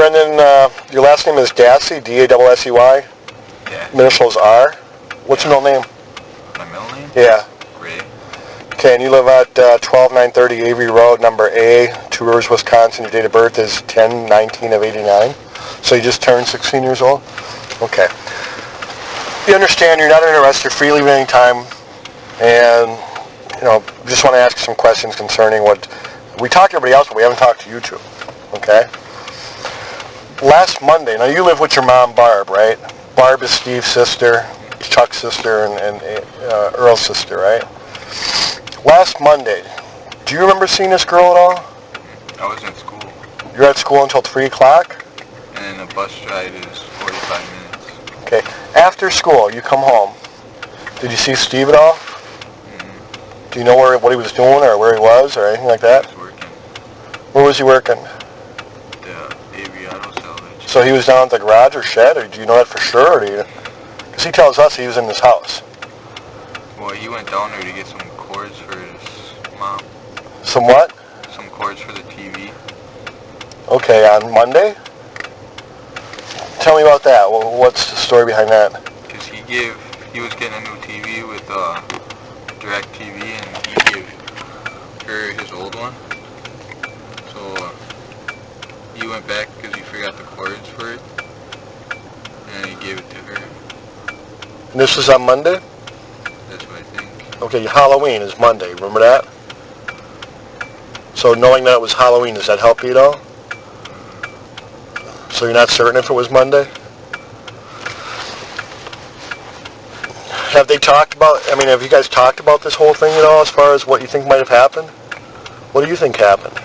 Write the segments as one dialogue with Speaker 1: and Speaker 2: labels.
Speaker 1: Brendan, your last name is Dassey, D-A-S-S-E-Y.
Speaker 2: Yeah.
Speaker 1: Middle initials R. What's your middle name?
Speaker 2: My middle name?
Speaker 1: Yeah.
Speaker 2: Ray.
Speaker 1: Okay, and you live at 12930 Avery Road, number A, Two Rivers, Wisconsin. Your date of birth is 10/19 of 89. So you just turned 16 years old? Okay. You understand you're not under arrest. You're free to leave at any time. And, just want to ask some questions concerning what... We talked to everybody else, but we haven't talked to you two. Okay? Last Monday, now you live with your mom, Barb, right? Barb is Steve's sister, Chuck's sister, and Earl's sister, right? Last Monday, do you remember seeing this girl at all?
Speaker 2: I was at school.
Speaker 1: You're at school until 3 o'clock?
Speaker 2: And the bus ride is 45 minutes.
Speaker 1: Okay. After school, you come home. Did you see Steve at all?
Speaker 2: Mm-hmm.
Speaker 1: Do you know what he was doing or where he was or anything like that?
Speaker 2: He was working.
Speaker 1: Where was he working?
Speaker 2: The Avery Auto Salvage.
Speaker 1: So he was down at the garage or shed, or do you know that for sure? Or do you? Because he tells us he was in his house.
Speaker 2: Well, he went down there to get some cords for his mom.
Speaker 1: Some what?
Speaker 2: Some cords for the TV.
Speaker 1: Okay, on Monday? Tell me about that. What's the story behind that?
Speaker 2: Because he was getting a new TV with Direct TV, and he gave her his old one. So he went back because he forgot the cords for it, and he gave it to her.
Speaker 1: And this was on Monday?
Speaker 2: That's what I think.
Speaker 1: Okay, Halloween is Monday. Remember that? So knowing that it was Halloween, does that help you at all? So you're not certain if it was Monday? Have they talked about, have you guys talked about this whole thing at all as far as what you think might have happened? What do you think happened?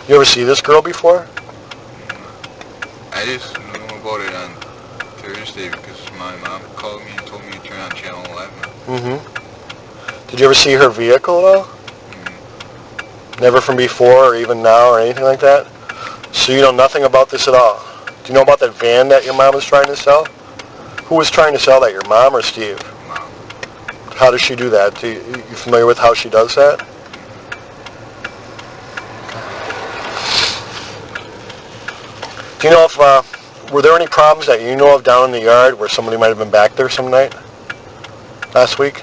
Speaker 1: You ever see this girl before?
Speaker 2: I just knew about it on Thursday because my mom called me and told me to turn on Channel 11.
Speaker 1: Mm-hmm. Did you ever see her vehicle at all?
Speaker 2: Mm-hmm.
Speaker 1: Never from before or even now or anything like that? So you know nothing about this at all? Do you know about that van that your mom was trying to sell? Who was trying to sell that, your mom or Steve?
Speaker 2: Mom.
Speaker 1: How does she do that? You familiar with how she does that? Do you know if, were there any problems that you know of down in the yard where somebody might have been back there some night last week?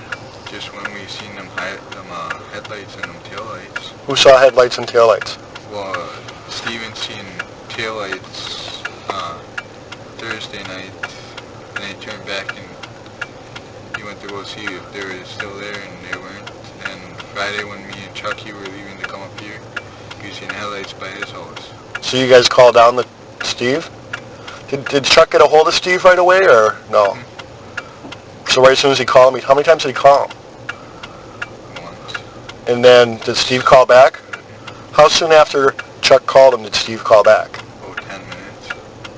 Speaker 2: Just when we seen them headlights and them taillights.
Speaker 1: Who saw headlights and taillights?
Speaker 2: Well, Steven seen taillights Thursday night, and they turned back and he went to go see if they were still there, and they weren't. And Friday when me and Chucky were leaving to come up here, we seen headlights by his house.
Speaker 1: So you guys called down to Steve? Did Chuck get a hold of Steve right away or no?
Speaker 2: Mm-hmm.
Speaker 1: So right as soon as he called me, how many times did he call him?
Speaker 2: Once.
Speaker 1: And then did Steve call back?
Speaker 2: Mm-hmm.
Speaker 1: How soon after Chuck called him did Steve call back?
Speaker 2: About 10 minutes.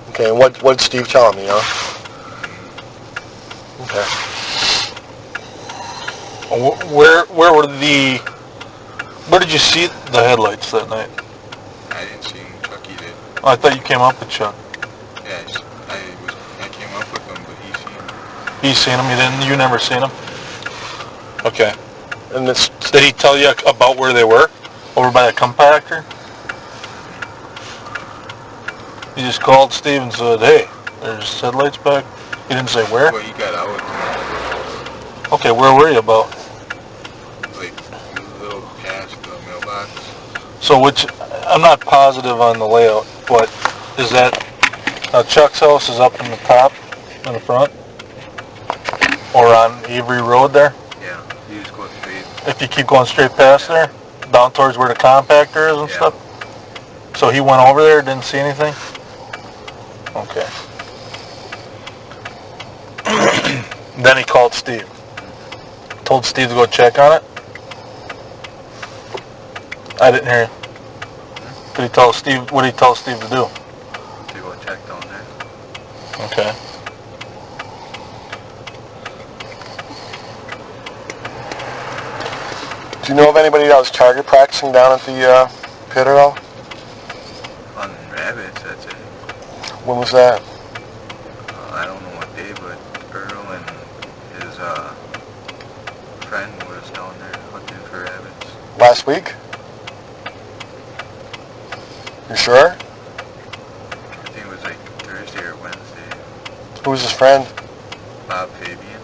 Speaker 1: Okay, and what did Steve tell him, you know? Okay.
Speaker 3: Where did you see the headlights that night?
Speaker 2: I didn't see him. Chucky did.
Speaker 3: Oh, I thought you came up with Chuck.
Speaker 2: Yeah, I came up with him, but he seen him.
Speaker 3: He seen him. You never seen him. Okay.
Speaker 1: And this,
Speaker 3: Did he tell you about where they were? Over by the compactor? He just called Steve and said, "Hey, there's headlights back." He didn't say where.
Speaker 2: Well, he got out with him.
Speaker 3: Okay, where were you about?
Speaker 2: Like a little past the mailbox.
Speaker 3: So I'm not positive on the layout, but is that Chuck's house is up in the top, in the front, or on Avery Road there?
Speaker 2: Yeah, you just go straight.
Speaker 3: If you keep going straight past there, down towards where the compactor is and
Speaker 2: Yeah.
Speaker 3: stuff. So he went over there, didn't see anything? Okay. Then he called Steve. Told Steve to go check on it? I didn't hear you. What did he tell Steve to do?
Speaker 2: To go check down there.
Speaker 3: Okay.
Speaker 1: do you know of anybody that was target practicing down at the pit at all?
Speaker 2: On rabbits, that's it.
Speaker 1: When was that?
Speaker 2: I don't know what day, but Earl and his friend was down there looking for rabbits.
Speaker 1: Last week? You sure?
Speaker 2: I think it was like Thursday or Wednesday.
Speaker 1: Who's his friend?
Speaker 2: Bob Fabian.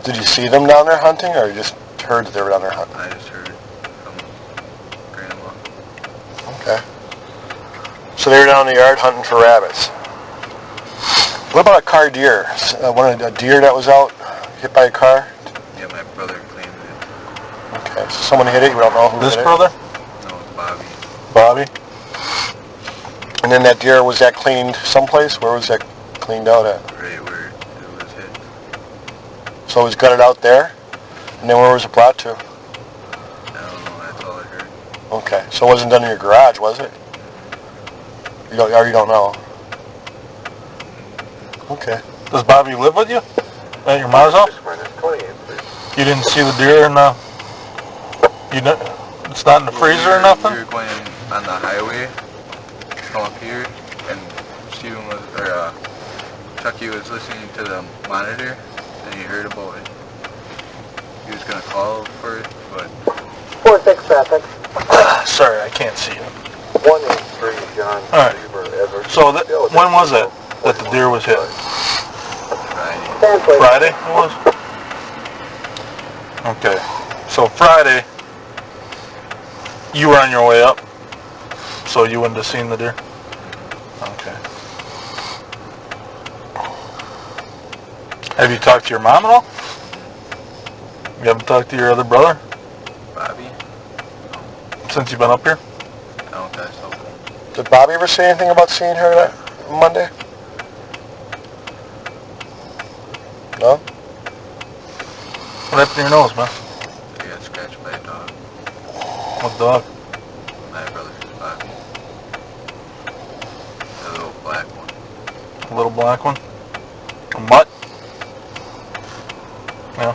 Speaker 1: Did you see them down there hunting, or you just heard that they were down there hunting?
Speaker 2: I just heard from Grandma.
Speaker 1: Okay. So they were down in the yard hunting for rabbits. What about a car deer? A deer that was out hit by a car?
Speaker 2: Yeah, my brother claimed it.
Speaker 1: Okay, so someone hit it, you don't know who
Speaker 3: This
Speaker 1: hit
Speaker 3: brother?
Speaker 2: No, Bobby.
Speaker 3: Bobby?
Speaker 1: And then that deer, was that cleaned someplace? Where was that cleaned out at?
Speaker 2: Right where it was hit.
Speaker 1: So it was gutted out there? And then where was it brought to?
Speaker 2: I don't know, that's all I heard.
Speaker 1: Okay, so it wasn't done in your garage, was it? You don't know? Okay.
Speaker 3: Does Bobby live with you? At your mom's house? You didn't see the deer and it's not in the freezer or nothing?
Speaker 2: We were going on the highway, come up here, and Chucky was listening to the monitor, and he heard about it. He was going to call for it, but...
Speaker 4: 4-6 traffic.
Speaker 3: Sorry, I can't see you.
Speaker 4: 183 John.
Speaker 3: All right. So when was it that the deer was hit?
Speaker 2: Friday.
Speaker 3: Friday it was? Okay. So Friday, you were on your way up, so you wouldn't have seen the deer? Okay. Have you talked to your mom at all? You haven't talked to your other brother
Speaker 2: Bobby?
Speaker 3: since you've been up here?
Speaker 2: I don't think so.
Speaker 1: Did Bobby ever say anything about seeing her that Monday? No?
Speaker 3: What happened to your nose, man?
Speaker 2: I got scratched by a dog.
Speaker 3: What dog?
Speaker 2: My brother's Bobby. The little black one.
Speaker 3: A little black one? A mutt? Yeah.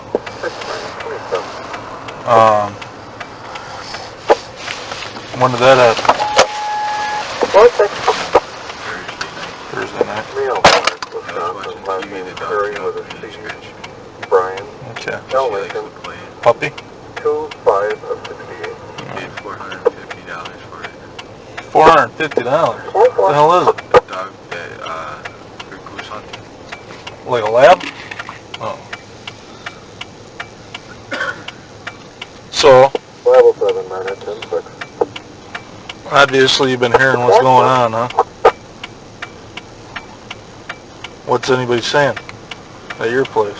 Speaker 3: When did that happen?
Speaker 4: 4-6.
Speaker 3: Thursday night.
Speaker 4: Real
Speaker 2: I was watching TV, the dog came up and he scratched me.
Speaker 4: Brian.
Speaker 3: Okay.
Speaker 2: She likes to play.
Speaker 3: Puppy?
Speaker 4: 2-5 of 68.
Speaker 2: Paid $450 for it.
Speaker 3: $450? What the hell is it?
Speaker 2: The dog that, for goose hunting.
Speaker 3: Like a lab? Oh. So,
Speaker 4: Level 7, man, at 10-6.
Speaker 3: obviously you've been hearing what's going on, huh? What's anybody saying at your place?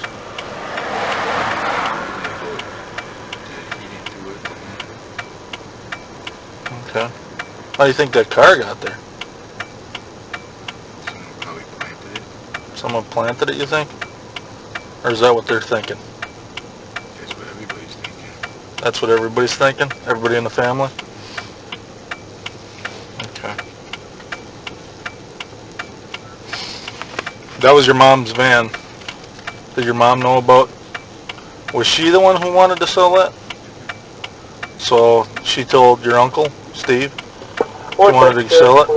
Speaker 3: Okay. How do you think that car got there?
Speaker 2: Someone probably planted it.
Speaker 3: Someone planted it, you think? Or is that what they're thinking?
Speaker 2: That's what everybody's thinking.
Speaker 3: That's what everybody's thinking? Everybody in the family? Okay. That was your mom's van. Did your mom know about... Was she the one who wanted to sell that? So she told your uncle, Steve, he wanted to sell it?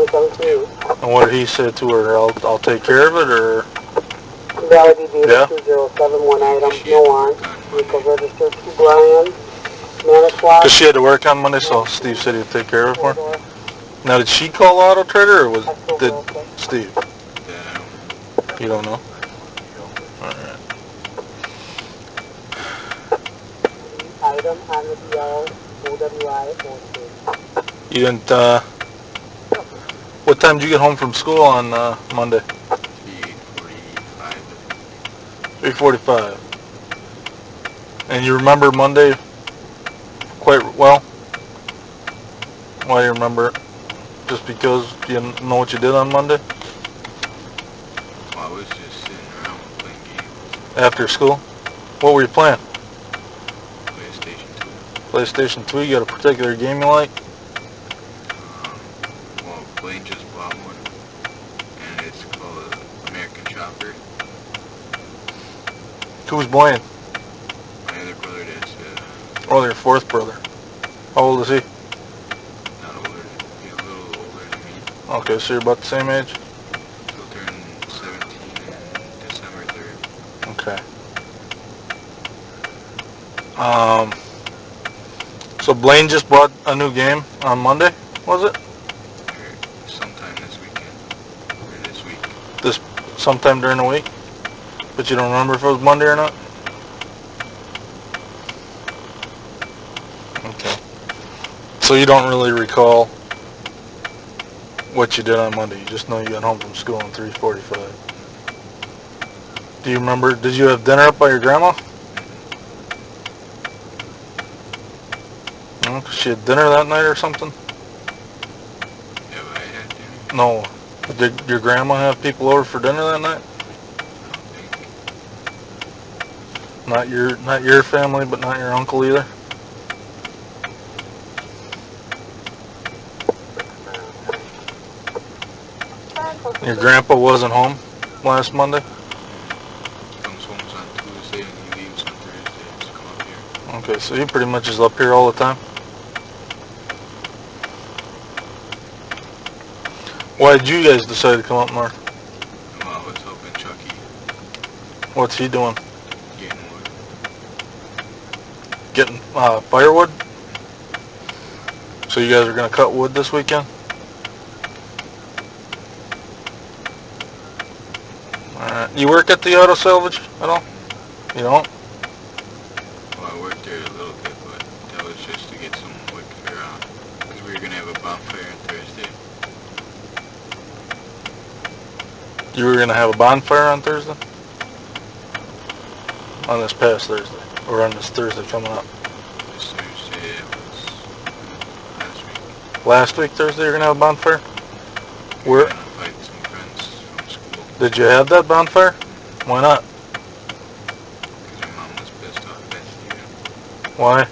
Speaker 3: And what did he say to her? I'll take care of it, or...
Speaker 4: Validity
Speaker 3: Yeah.
Speaker 4: 2071 item, no on. Vehicle registered to Brian. Manitowoc.
Speaker 3: Because she had to work on Monday, so Steve said he'd take care of it for her. Now, did she call Auto Trader, or did Steve?
Speaker 2: Yeah,
Speaker 3: You don't know? Alright.
Speaker 4: Item on the DL, OWI, 42.
Speaker 3: You didn't, what time did you get home from school on, Monday? 3:45. And you remember Monday quite well? Why do you remember it? Just because you didn't know what you did on Monday?
Speaker 2: Well, I was just sitting around playing games.
Speaker 3: After school? What were you playing?
Speaker 2: PlayStation 2.
Speaker 3: PlayStation 2? You got a particular game you like?
Speaker 2: Well, Blaine just bought one, and it's called American Chopper.
Speaker 3: Who's Blaine?
Speaker 2: My other brother that's
Speaker 3: Oh, your fourth brother. How old is he?
Speaker 2: not older, he's a little older than me.
Speaker 3: Okay, so you're about the same age?
Speaker 2: He'll turn 17 in December 3rd.
Speaker 3: Okay. So Blaine just bought a new game on Monday? was it?
Speaker 2: Or sometime this weekend. Or this week.
Speaker 3: This sometime during the week? But you don't remember if it was Monday or not? Okay. So you don't really recall what you did on Monday. You just know you got home from school at 3:45. Do you remember, did you have dinner up by your grandma? No, 'cause she had dinner that night or something?
Speaker 2: Yeah, but I had dinner.
Speaker 3: No. Did your grandma have people over for dinner that night?
Speaker 2: I don't think.
Speaker 3: Not your family, but not your uncle either? Your grandpa wasn't home last Monday?
Speaker 2: Comes home on Tuesday and he leaves on Thursday to come up here.
Speaker 3: Okay, so he pretty much is up here all the time? Why did you guys decide to come up north?
Speaker 2: Well, I was helping Chucky
Speaker 3: What's he doing?
Speaker 2: getting wood.
Speaker 3: Getting firewood? So you guys are going to cut wood this weekend? Alright. You work at the auto salvage at all? You don't?
Speaker 2: Well, I worked there a little bit, but that was just to get some wood for, because we were going to have a bonfire on Thursday.
Speaker 3: You were going to have a bonfire on Thursday? On this past Thursday? Or on this Thursday coming up?
Speaker 2: This Thursday, it was last week.
Speaker 3: Last week Thursday you're going to have a bonfire?
Speaker 2: We were
Speaker 3: Where?
Speaker 2: going to invite some friends from school.
Speaker 3: Did you have that bonfire? Why not?
Speaker 2: Because my mom was pissed off at Steven.
Speaker 3: Why?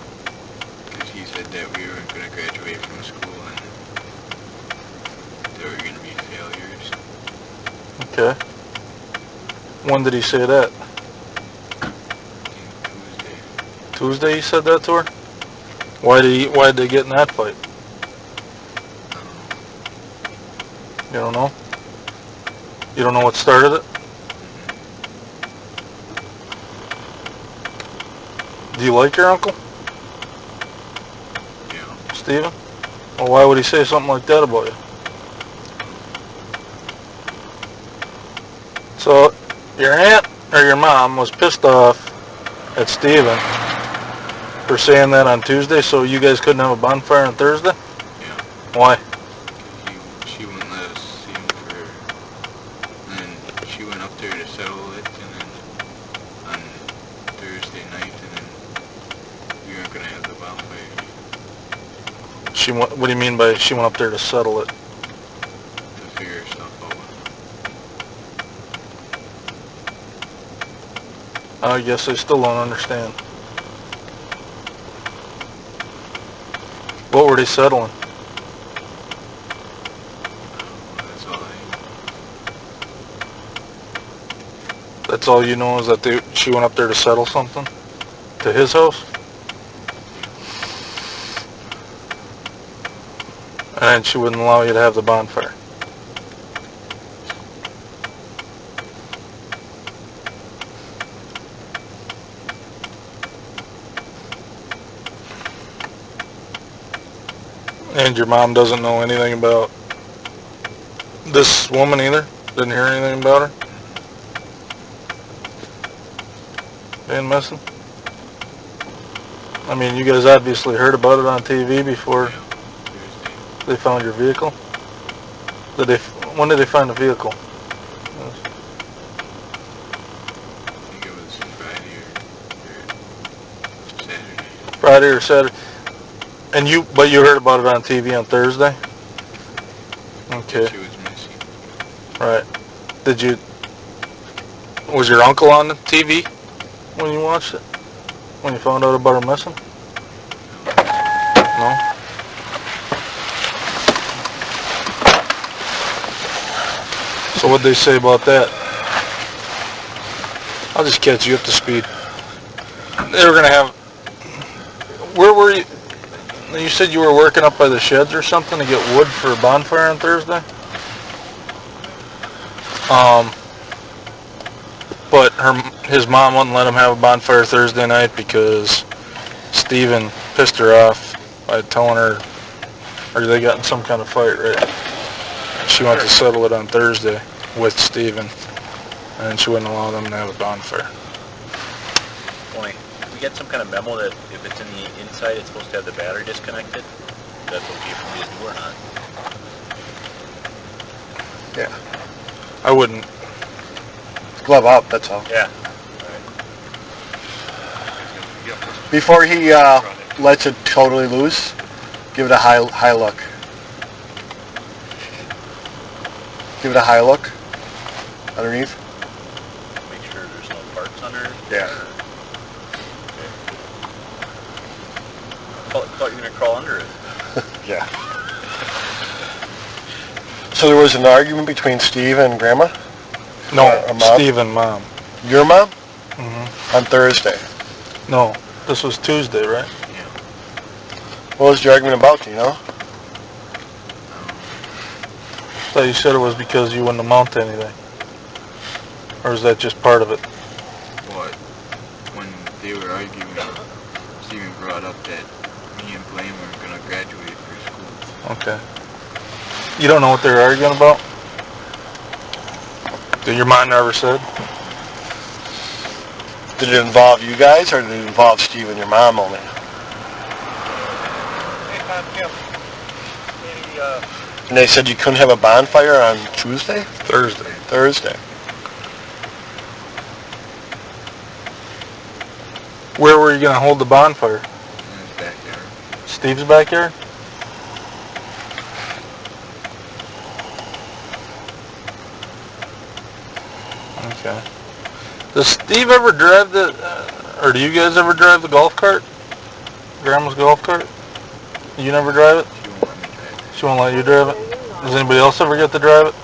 Speaker 2: Because he said that we weren't going to graduate from school and they were going to be failures.
Speaker 3: Okay. When did he say that?
Speaker 2: I think Tuesday.
Speaker 3: Tuesday he said that to her? Why did they get in that fight?
Speaker 2: I don't know.
Speaker 3: You don't know? You don't know what started it? Do you like your uncle,
Speaker 2: Yeah.
Speaker 3: Steven? Well, why would he say something like that about you? So, your aunt or your mom was pissed off at Steven for saying that on Tuesday, so you guys couldn't have a bonfire on Thursday?
Speaker 2: Yeah.
Speaker 3: Why?
Speaker 2: She wouldn't let us see him and then she went up there to settle it, and then on Thursday night, and then we weren't going to have the bonfire.
Speaker 3: What do you mean by she went up there to settle it?
Speaker 2: To figure stuff out.
Speaker 3: I guess I still don't understand. What were they settling?
Speaker 2: That's all
Speaker 3: That's all you know is that she went up there to settle something? To his house? And she wouldn't allow you to have the bonfire. And your mom doesn't know anything about this woman either? Didn't hear anything about her? Being missing? I mean, you guys obviously heard about it on TV before
Speaker 2: Yeah. Thursday.
Speaker 3: they found your vehicle? When did they find the vehicle?
Speaker 2: I think it was Friday or Saturday.
Speaker 3: Friday or Saturday? But you heard about it on TV on Thursday? Okay,
Speaker 2: She was missing.
Speaker 3: right. Was your uncle on the TV when you watched it? When you found out about her missing? No? So what'd they say about that? I'll just catch you up to speed. They were gonna have... Where were you? You said you were working up by the sheds or something to get wood for a bonfire on Thursday? But his mom wouldn't let him have a bonfire Thursday night because Steven pissed her off by telling her Or they got in some kind of fight, right? She wanted to settle it on Thursday with Steven, and she wouldn't allow them to have a bonfire.
Speaker 5: Only, we get some kind of memo that if it's in the inside, it's supposed to have the battery disconnected. That's okay for me to do or not?
Speaker 1: Yeah.
Speaker 3: I wouldn't.
Speaker 1: Glove up, that's all.
Speaker 5: Yeah.
Speaker 1: Before he lets it totally loose, give it a high look. Give it a high look underneath.
Speaker 5: Make sure there's no parts under it.
Speaker 1: Yeah.
Speaker 5: I thought you were going to crawl under it.
Speaker 1: Yeah. So there was an argument between Steve and Grandma?
Speaker 3: No,
Speaker 1: Or Mom?
Speaker 3: Steve and Mom.
Speaker 1: Your mom?
Speaker 3: Mm-hmm.
Speaker 1: On Thursday.
Speaker 3: No, this was Tuesday, right?
Speaker 5: Yeah.
Speaker 1: What was the argument about, do you know?
Speaker 3: I thought you said it was because you wouldn't amount to anything. Or is that just part of it?
Speaker 2: But when they were arguing, Steven brought up that me and Blaine were going to graduate for school.
Speaker 3: Okay. You don't know what they were arguing about? Did your mom never said?
Speaker 1: Did it involve you guys, or did it involve Steve and your mom only? And they said you couldn't have a bonfire on Tuesday?
Speaker 3: Thursday.
Speaker 1: Thursday.
Speaker 3: Where were you going to hold the bonfire?
Speaker 2: In his backyard.
Speaker 3: Steve's backyard? Okay. Does Steve ever drive the, or do you guys ever drive the golf cart? Grandma's golf cart? You never drive it?
Speaker 2: She won't let me drive it.
Speaker 3: She won't let you drive it? Does anybody else ever get to drive it?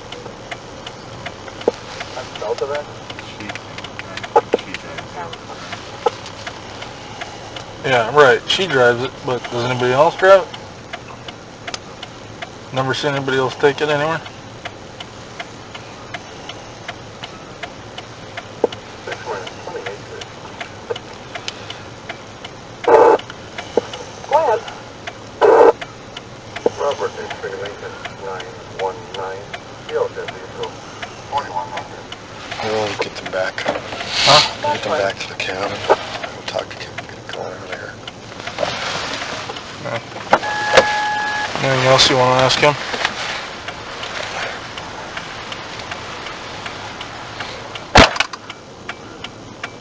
Speaker 4: Both of us?
Speaker 2: She drives it.
Speaker 3: Yeah, right. She drives it, but does anybody else drive it? Never seen anybody else take it anywhere?
Speaker 4: Go ahead.
Speaker 6: Robert, X-ray Lincoln, 919, DLW, 4100.
Speaker 1: We'll get them back.
Speaker 3: Huh?
Speaker 1: Get them back to the cabin. We'll talk to Kim, get going earlier.
Speaker 3: Anything else you want to ask him?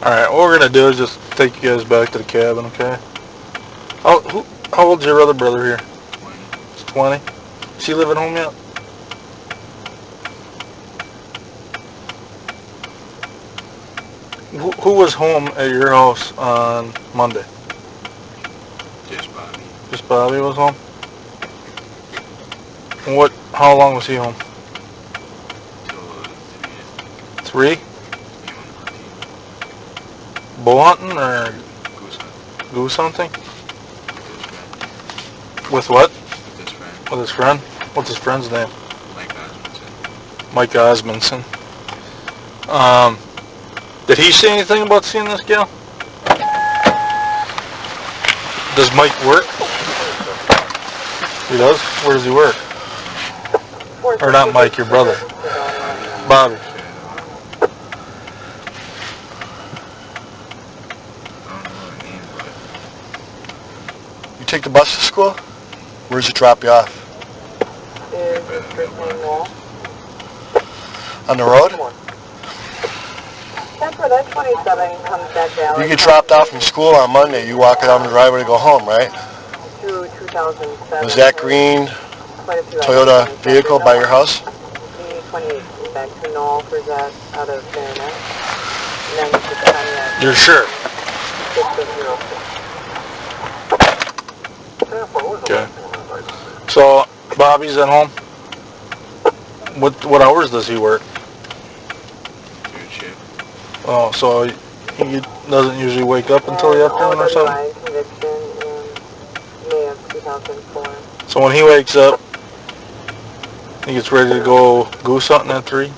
Speaker 3: Alright, what we're going to do is just take you guys back to the cabin, okay? How old's your other brother here?
Speaker 2: 20.
Speaker 3: He's 20? Does he live at home yet? Who was home at your house on Monday?
Speaker 2: Just Bobby.
Speaker 3: Just Bobby was home? And how long was he home?
Speaker 2: Till
Speaker 3: 3?
Speaker 2: he went hunting.
Speaker 3: Bow hunting or
Speaker 2: Goose hunt.
Speaker 3: goose hunting?
Speaker 2: With his friend.
Speaker 3: With what?
Speaker 2: With his friend.
Speaker 3: With his friend? What's his friend's name?
Speaker 2: Mike Osmondson.
Speaker 3: Mike Osmondson. Did he say anything about seeing this gal? Does Mike work? He does? Where does he work? Or not Mike, your brother. Bobby.
Speaker 2: I don't know her name, but
Speaker 1: You take the bus to school? Where does it drop you off?
Speaker 4: Is the first name Wall?
Speaker 1: On the road?
Speaker 4: That's where that 27 comes back down.
Speaker 1: You get dropped off from school on Monday, you walk down the driveway to go home, right?
Speaker 4: Through 2007.
Speaker 1: Was that green
Speaker 4: Quite a few
Speaker 1: Toyota
Speaker 4: items.
Speaker 1: vehicle by your house?
Speaker 4: The 28 back to Knoll for that out of Marinette. And then to Pontiac.
Speaker 3: You're sure?
Speaker 4: 606.
Speaker 3: Okay. So, Bobby's at home? What hours does he work?
Speaker 2: third shift.
Speaker 3: Oh, so he doesn't usually wake up until the afternoon or something?
Speaker 4: OWI conviction in May of 2004.
Speaker 3: So when he wakes up, he gets ready to go goose hunting at 3?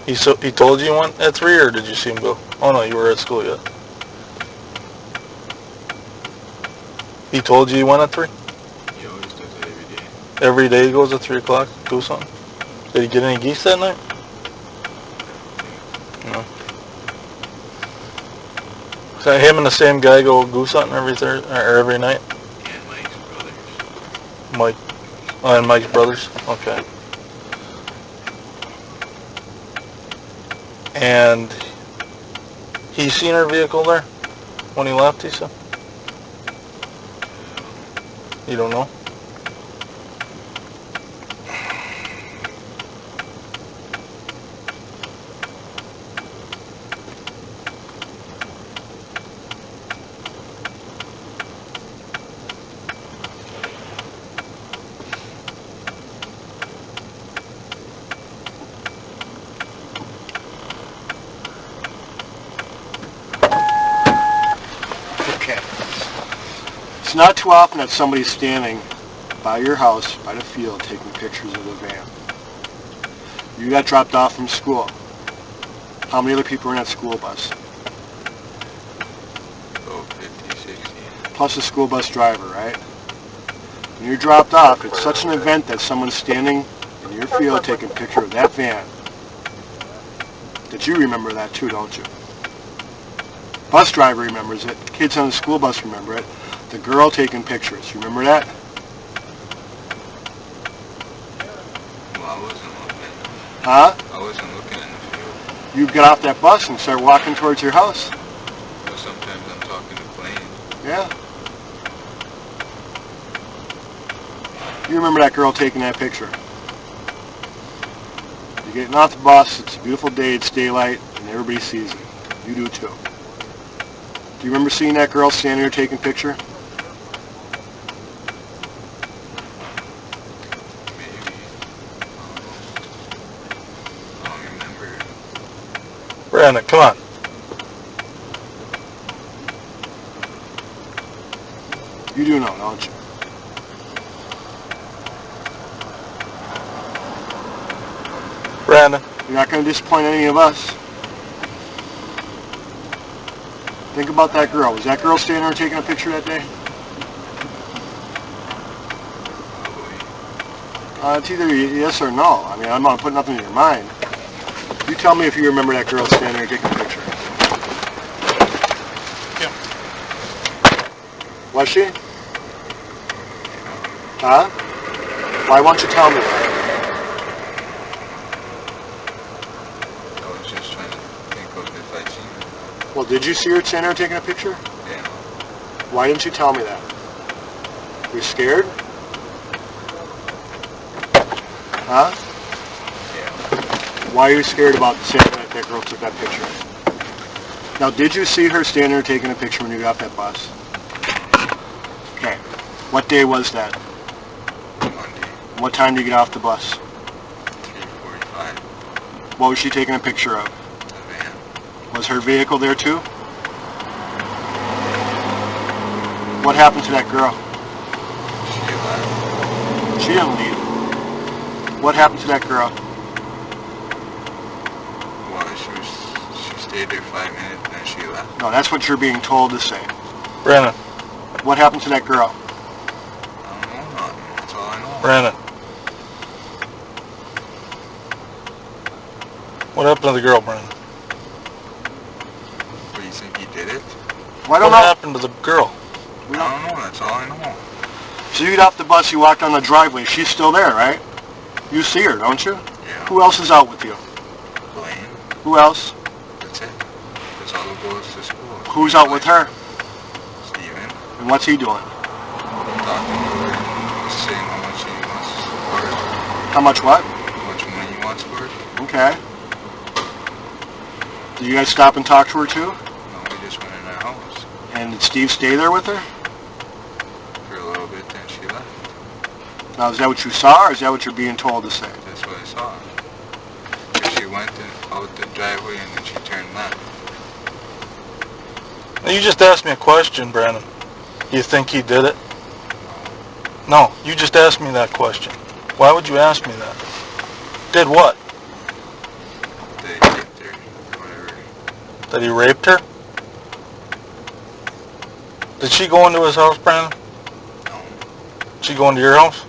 Speaker 3: He told you he went at 3, or did you see him go? Oh no, you were at school yet. He told you he went at 3?
Speaker 2: He always does it every day.
Speaker 3: Every day he goes at 3 o'clock, goose hunting? Did he get any geese that night? No. So him and the same guy go goose hunting every Thursday, or every night?
Speaker 2: And Mike's brothers.
Speaker 3: Mike. Oh, and Mike's brothers? Okay. And he seen her vehicle there when he left, he said? You don't know?
Speaker 1: Okay. It's not too often that somebody's standing by your house, by the field, taking pictures of the van. You got dropped off from school. How many other people were in that school bus?
Speaker 2: Oh, 50, 60.
Speaker 1: Plus the school bus driver, right? When you're dropped off, it's such an event that someone's standing in your field taking a picture of that van that you remember that too, don't you? Bus driver remembers it. Kids on the school bus remember it. The girl taking pictures, you remember that?
Speaker 2: Well, I wasn't looking.
Speaker 1: Huh?
Speaker 2: I wasn't looking in the field.
Speaker 1: You get off that bus and start walking towards your house.
Speaker 2: But sometimes I'm talking to planes.
Speaker 1: Yeah. You remember that girl taking that picture. You're getting off the bus, it's a beautiful day, it's daylight, and everybody sees it. You do too. Do you remember seeing that girl standing there taking a picture?
Speaker 2: Maybe. I don't remember.
Speaker 3: Brandon, come on.
Speaker 1: You do know, don't you?
Speaker 3: Brandon.
Speaker 1: You're not going to disappoint any of us. Think about that girl. Was that girl standing there taking a picture that day? It's either yes or no. I mean, I'm not putting nothing in your mind. You tell me if you remember that girl standing there taking a picture.
Speaker 3: Yeah.
Speaker 1: Was she? Huh? Why won't you tell me that?
Speaker 2: I was just trying to think of if I'd seen her.
Speaker 1: Well, did you see her standing there taking a picture?
Speaker 2: Yeah.
Speaker 1: Why didn't you tell me that? You're scared? Huh?
Speaker 2: Yeah.
Speaker 1: Why are you scared about saying that that girl took that picture? Now, did you see her standing there taking a picture when you got off that bus? Okay. What day was that?
Speaker 2: Monday,
Speaker 1: What time did you get off the bus?
Speaker 2: 3:45.
Speaker 1: What was she taking a picture of?
Speaker 2: The van.
Speaker 1: Was her vehicle there too? What happened to that girl?
Speaker 2: She left.
Speaker 1: She didn't leave. What happened to that girl?
Speaker 2: Well, she stayed there 5 minutes and then she left.
Speaker 1: No, that's what you're being told to say.
Speaker 3: Brandon.
Speaker 1: What happened to that girl?
Speaker 2: I don't know nothing. That's all I know.
Speaker 3: Brandon. What happened to the girl, Brandon?
Speaker 2: But you think he did it?
Speaker 1: Well, I
Speaker 3: What
Speaker 1: don't know.
Speaker 3: happened to the girl?
Speaker 2: I don't know. That's all I know.
Speaker 1: So you get off the bus, you walk down the driveway. She's still there, right? You see her, don't you?
Speaker 2: Yeah.
Speaker 1: Who else is out with you?
Speaker 2: Blaine.
Speaker 1: Who else?
Speaker 2: That's it. That's all who goes to school.
Speaker 1: Who's out with her?
Speaker 2: Steven.
Speaker 1: And what's he doing?
Speaker 2: Talking to her. Saying how much he wants for it.
Speaker 1: How much what?
Speaker 2: How much money he wants for it.
Speaker 1: Okay. Did you guys stop and talk to her too?
Speaker 2: No, we just went in our house
Speaker 1: And did Steve stay there with her?
Speaker 2: for a little bit, then she left.
Speaker 1: Now, is that what you saw, or is that what you're being told to say?
Speaker 2: That's what I saw. She went out the driveway and then she turned left.
Speaker 3: Now, you just asked me a question, Brandon. Do you think he did it? No, you just asked me that question. Why would you ask me that? Did what?
Speaker 2: They hit her, whatever.
Speaker 3: That he raped her? Did she go into his house, Brandon?
Speaker 2: No,
Speaker 3: Did she go into your house?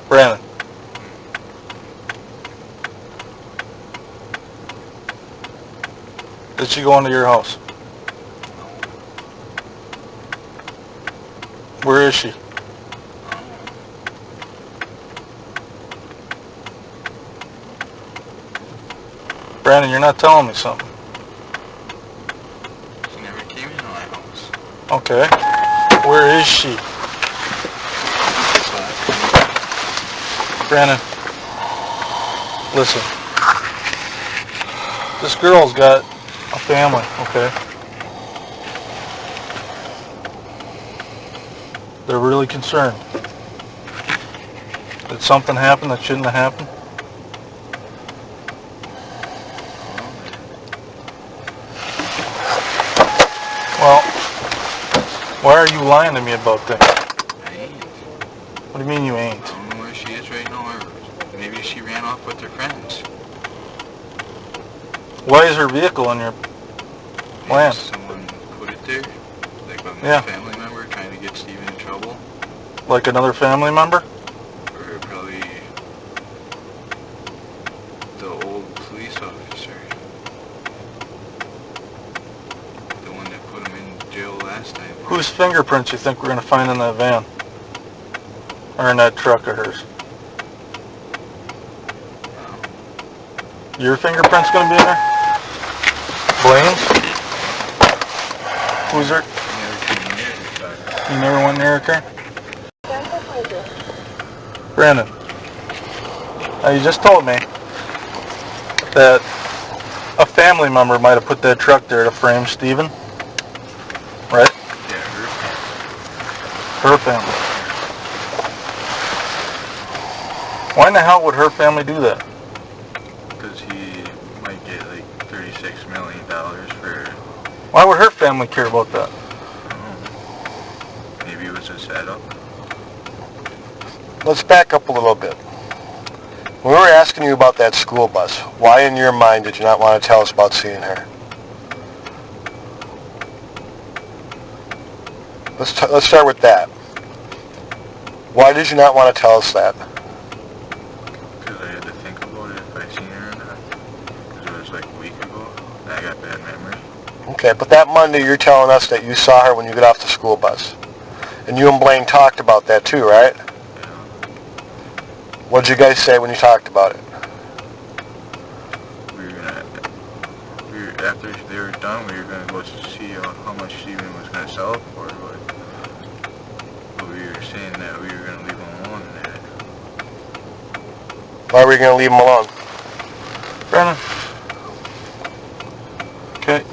Speaker 3: Brandon. Did she go into your house? Where is she? Brandon, you're not telling me something.
Speaker 2: She never came into my house.
Speaker 3: Okay. Where is she? Brandon, listen. This girl's got a family, okay? They're really concerned. Did something happen that shouldn't have happened? Well, why are you lying to me about that?
Speaker 2: I ain't.
Speaker 3: What do you mean you ain't?
Speaker 2: I don't know where she is right now, or maybe she ran off with her friends.
Speaker 3: Why is her vehicle in your
Speaker 2: Maybe
Speaker 3: land?
Speaker 2: someone put it there, like a
Speaker 3: Yeah.
Speaker 2: family member trying to get Steven in trouble,
Speaker 3: Like another family member?
Speaker 2: or probably the old police officer, the one that put him in jail last time.
Speaker 3: Whose fingerprints you think we're going to find in that van? Or in that truck of hers? Your fingerprint's going to be in there? Blaine's? Who's her? You never went near her car? Brandon, now you just told me that a family member might have put that truck there to frame Steven, right?
Speaker 2: Yeah,
Speaker 3: Her family. Why in the hell would her family do that?
Speaker 2: because he might get like $36 million for,
Speaker 3: Why would her family care about that?
Speaker 2: maybe it was a setup.
Speaker 1: Let's back up a little bit. When we were asking you about that school bus, why in your mind did you not want to tell us about seeing her? Let's start with that. Why did you not want to tell us that?
Speaker 2: Because I had to think about it if I seen her or not. Because it was like a week ago. And I got bad memory.
Speaker 1: Okay, but that Monday you're telling us that you saw her when you got off the school bus. And you and Blaine talked about that too, right?
Speaker 2: Yeah.
Speaker 1: What did you guys say when you talked about it?
Speaker 2: After they were done, we were going to go see how much Steven was going to sell it for. But we were saying that we were going to leave him alone and that.
Speaker 1: Why were you going to leave him alone?
Speaker 3: Brandon? Okay.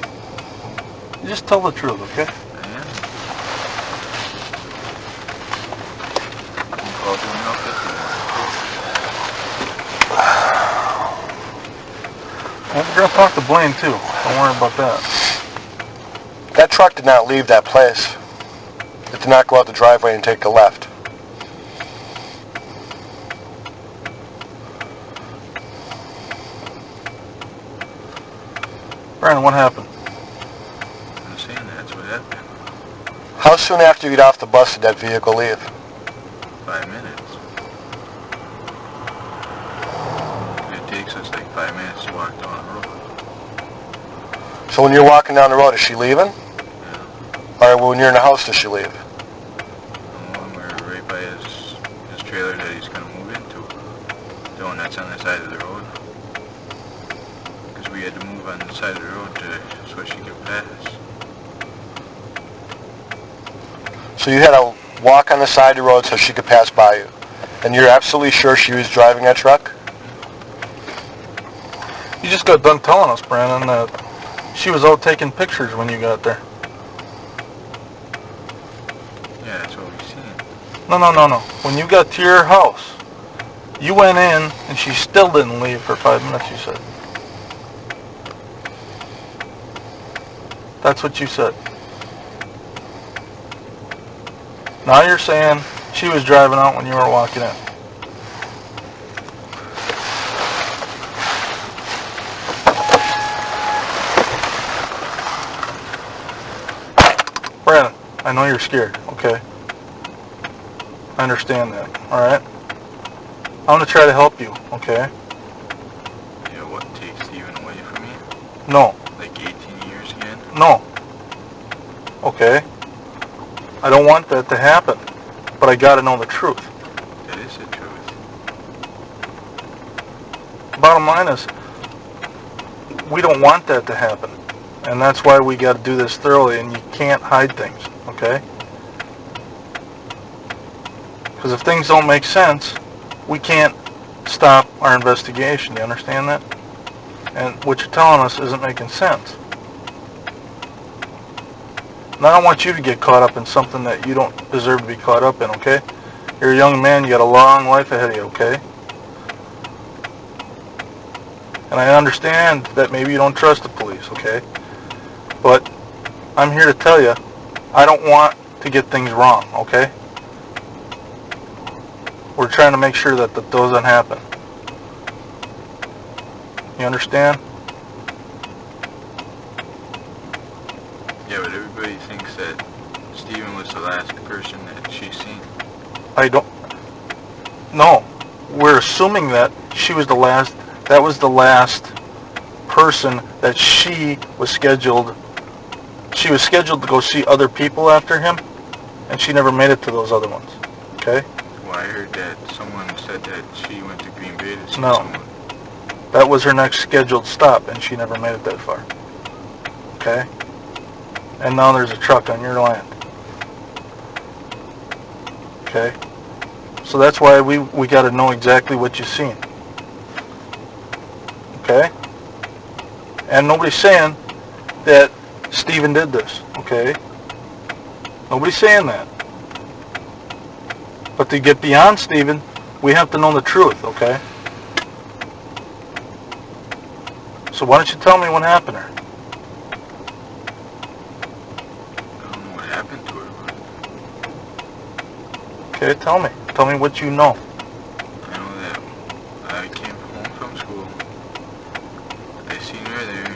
Speaker 3: You just tell the truth, okay?
Speaker 2: I am. You called him up this
Speaker 3: Well, we're going to talk to Blaine too. Don't worry about that.
Speaker 1: That truck did not leave that place. It did not go out the driveway and take a left.
Speaker 3: Brandon, what happened?
Speaker 2: I'm saying that's what happened.
Speaker 1: How soon after you got off the bus did that vehicle leave?
Speaker 2: 5 minutes. It takes us like 5 minutes to walk down the road.
Speaker 1: So when you're walking down the road, is she leaving?
Speaker 2: Yeah.
Speaker 1: Or when you're in the house, does she leave?
Speaker 2: And we're right by his trailer that he's going to move into. The one that's on the side of the road. Because we had to move on the side of the road so she could pass.
Speaker 1: So you had to walk on the side of the road so she could pass by you. And you're absolutely sure she was driving that truck?
Speaker 3: You just got done telling us, Brandon, that she was out taking pictures when you got there.
Speaker 2: Yeah, that's what we seen.
Speaker 3: No. When you got to your house, you went in and she still didn't leave for 5 minutes, you said. That's what you said. Now you're saying she was driving out when you were walking in. Brandon, I know you're scared, okay? I understand that, alright? I'm going to try to help you, okay?
Speaker 2: Yeah, what, take Steven away from me?
Speaker 3: No.
Speaker 2: Like 18 years again?
Speaker 3: No. Okay? I don't want that to happen, but I got to know the truth.
Speaker 2: That is the truth.
Speaker 3: Bottom line is, we don't want that to happen. And that's why we got to do this thoroughly, and you can't hide things, okay? Because if things don't make sense, we can't stop our investigation. Do you understand that? And what you're telling us isn't making sense. Now I don't want you to get caught up in something that you don't deserve to be caught up in, okay? You're a young man, you got a long life ahead of you, okay? And I understand that maybe you don't trust the police, okay? But I'm here to tell you, I don't want to get things wrong, okay? We're trying to make sure that that doesn't happen. You understand?
Speaker 2: Yeah, but everybody thinks that Steven was the last person that she's seen.
Speaker 3: I don't... No. We're assuming that she was the last... That was the last person that she was scheduled... She was scheduled to go see other people after him, and she never made it to those other ones. Okay?
Speaker 2: Well, I heard that someone said that she went to Green Bay to see
Speaker 3: No.
Speaker 2: someone.
Speaker 3: That was her next scheduled stop, and she never made it that far. Okay? And now there's a truck on your land. Okay? So that's why we got to know exactly what you've seen. Okay? And nobody's saying that Steven did this. Okay? Nobody's saying that. But to get beyond Steven, we have to know the truth, okay? So why don't you tell me what happened there?
Speaker 2: I don't know what happened to her, but
Speaker 3: Okay, tell me. Tell me what you know.
Speaker 2: I know that I came home from school. I seen her there,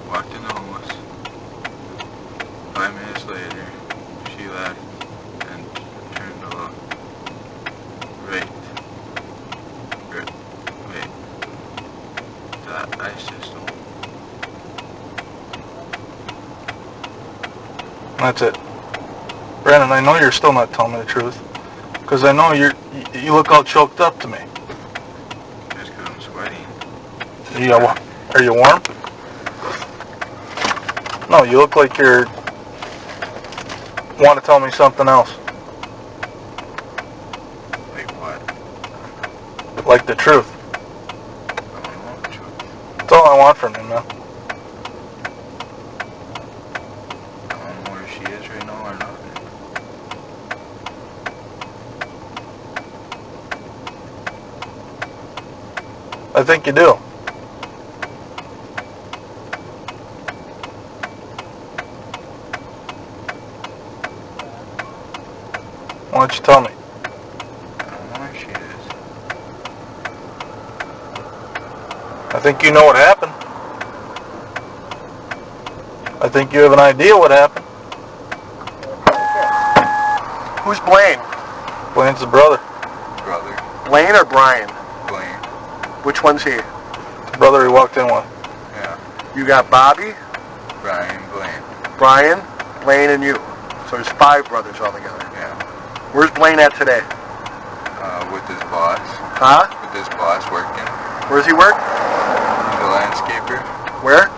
Speaker 2: walked in the house. 5 minutes later, she left and turned to look. Right. Wait. The ice system.
Speaker 3: That's it. Brandon, I know you're still not telling me the truth. Because I know you look all choked up to me.
Speaker 2: Just 'cause I'm sweating.
Speaker 3: Are you warm? No, you look like you're... want to tell me something else.
Speaker 2: Like what?
Speaker 3: Like the truth.
Speaker 2: I don't know the truth.
Speaker 3: That's all I want from you, man.
Speaker 2: I don't know where she is right now or nothing.
Speaker 3: I think you do. Why don't you tell me?
Speaker 2: I don't know where she is.
Speaker 3: I think you know what happened. I think you have an idea what happened.
Speaker 1: Who's Blaine?
Speaker 3: Blaine's the brother.
Speaker 2: Brother.
Speaker 1: Blaine or Brian?
Speaker 2: Blaine.
Speaker 1: Which one's he?
Speaker 3: The brother he walked in with.
Speaker 2: Yeah.
Speaker 1: You got Bobby,
Speaker 2: Brian Blaine.
Speaker 1: Brian, Blaine, and you. So there's 5 brothers altogether.
Speaker 2: Yeah.
Speaker 1: Where's Blaine at today?
Speaker 2: With his boss.
Speaker 1: Huh?
Speaker 2: With his boss working.
Speaker 1: Where's he work?
Speaker 2: He's a landscaper.
Speaker 1: Where?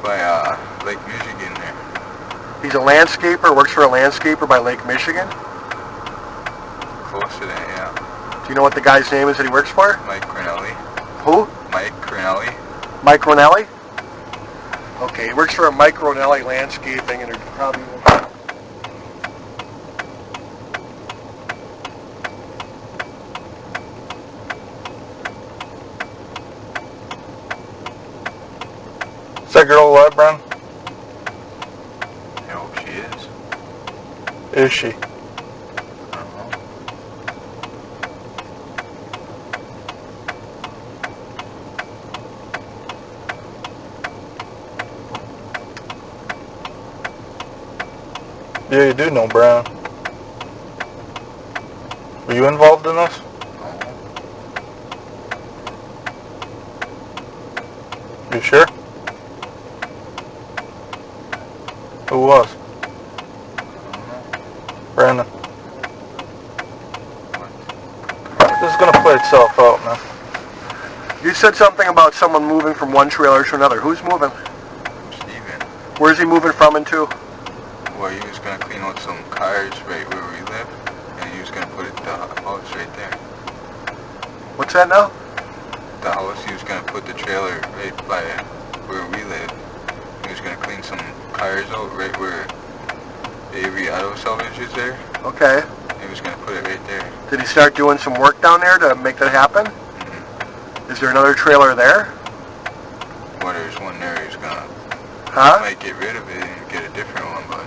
Speaker 2: By Lake Michigan there.
Speaker 1: He's a landscaper, works for a landscaper by Lake Michigan.
Speaker 2: Close to that, yeah.
Speaker 1: Do you know what the guy's name is that he works for?
Speaker 2: Mike Crinelli.
Speaker 1: Who?
Speaker 2: Mike Crinelli.
Speaker 1: Mike Ronelli? Okay, he works for a Mike Ronelli Landscaping, and they're probably...
Speaker 3: Is that girl alive, Brian?
Speaker 2: I hope she is.
Speaker 3: Is she?
Speaker 2: I don't know.
Speaker 3: Yeah, you do know Brian. Were you involved in this? You sure? Who was? Brandon. This is gonna play itself out, man.
Speaker 1: You said something about someone moving from one trailer to another. Who's moving?
Speaker 2: Steven.
Speaker 1: Where's he moving from and to?
Speaker 2: Well, he was gonna clean out some cars right where we live, and he was gonna put the house right there.
Speaker 1: What's that now?
Speaker 2: The house, he was gonna put the trailer right by where we live. He was gonna clean some cars out right where Avery Auto Salvage is there.
Speaker 1: Okay.
Speaker 2: He was gonna put it right there.
Speaker 1: Did he start doing some work down there to make that happen?
Speaker 2: Mm-hmm.
Speaker 1: Is there another trailer there?
Speaker 2: Well, there's one there. He's gonna might get rid of it and get a different one, but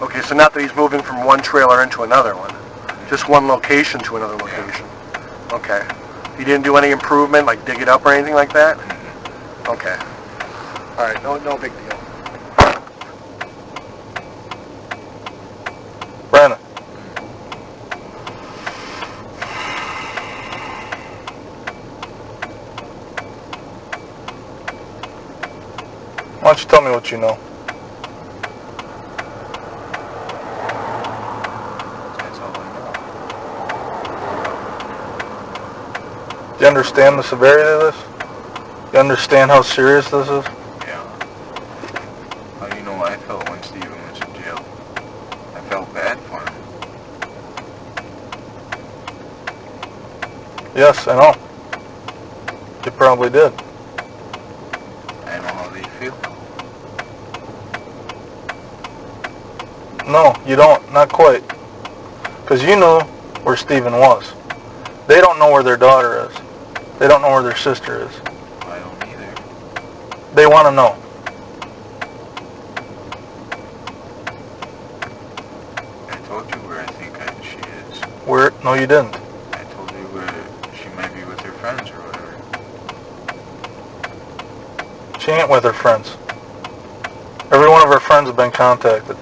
Speaker 1: Okay, so not that he's moving from one trailer into another one. Just one location to another location.
Speaker 2: Yeah.
Speaker 1: Okay. He didn't do any improvement, like dig it up or anything like that?
Speaker 2: Mm-hmm.
Speaker 1: Okay. All right, no big deal.
Speaker 3: Brandon. Why don't you tell me what you know?
Speaker 2: That's all I know.
Speaker 3: Do you understand the severity of this? You understand how serious this is?
Speaker 2: Yeah. How do you know I felt when Steven went to jail? I felt bad for him.
Speaker 3: Yes, I know. You probably did.
Speaker 2: I know how they feel.
Speaker 3: No, you don't. Not quite. Because you knew where Steven was. They don't know where their daughter is. They don't know where their sister is.
Speaker 2: I don't either.
Speaker 3: They want to know.
Speaker 2: I told you where I think she is.
Speaker 3: Where? No, you didn't.
Speaker 2: I told you where she might be with her friends or whatever.
Speaker 3: She ain't with her friends. Every one of her friends have been contacted.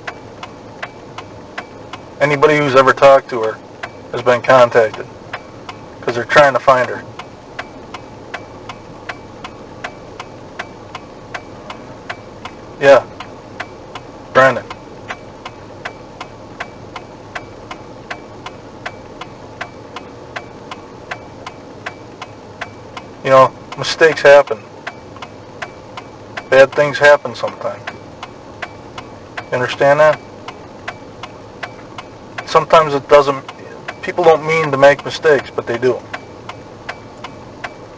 Speaker 3: Anybody who's ever talked to her has been contacted. Because they're trying to find her. Yeah. Brandon. You know, mistakes happen. Bad things happen sometimes. You understand that? Sometimes it doesn't, people don't mean to make mistakes, but they do.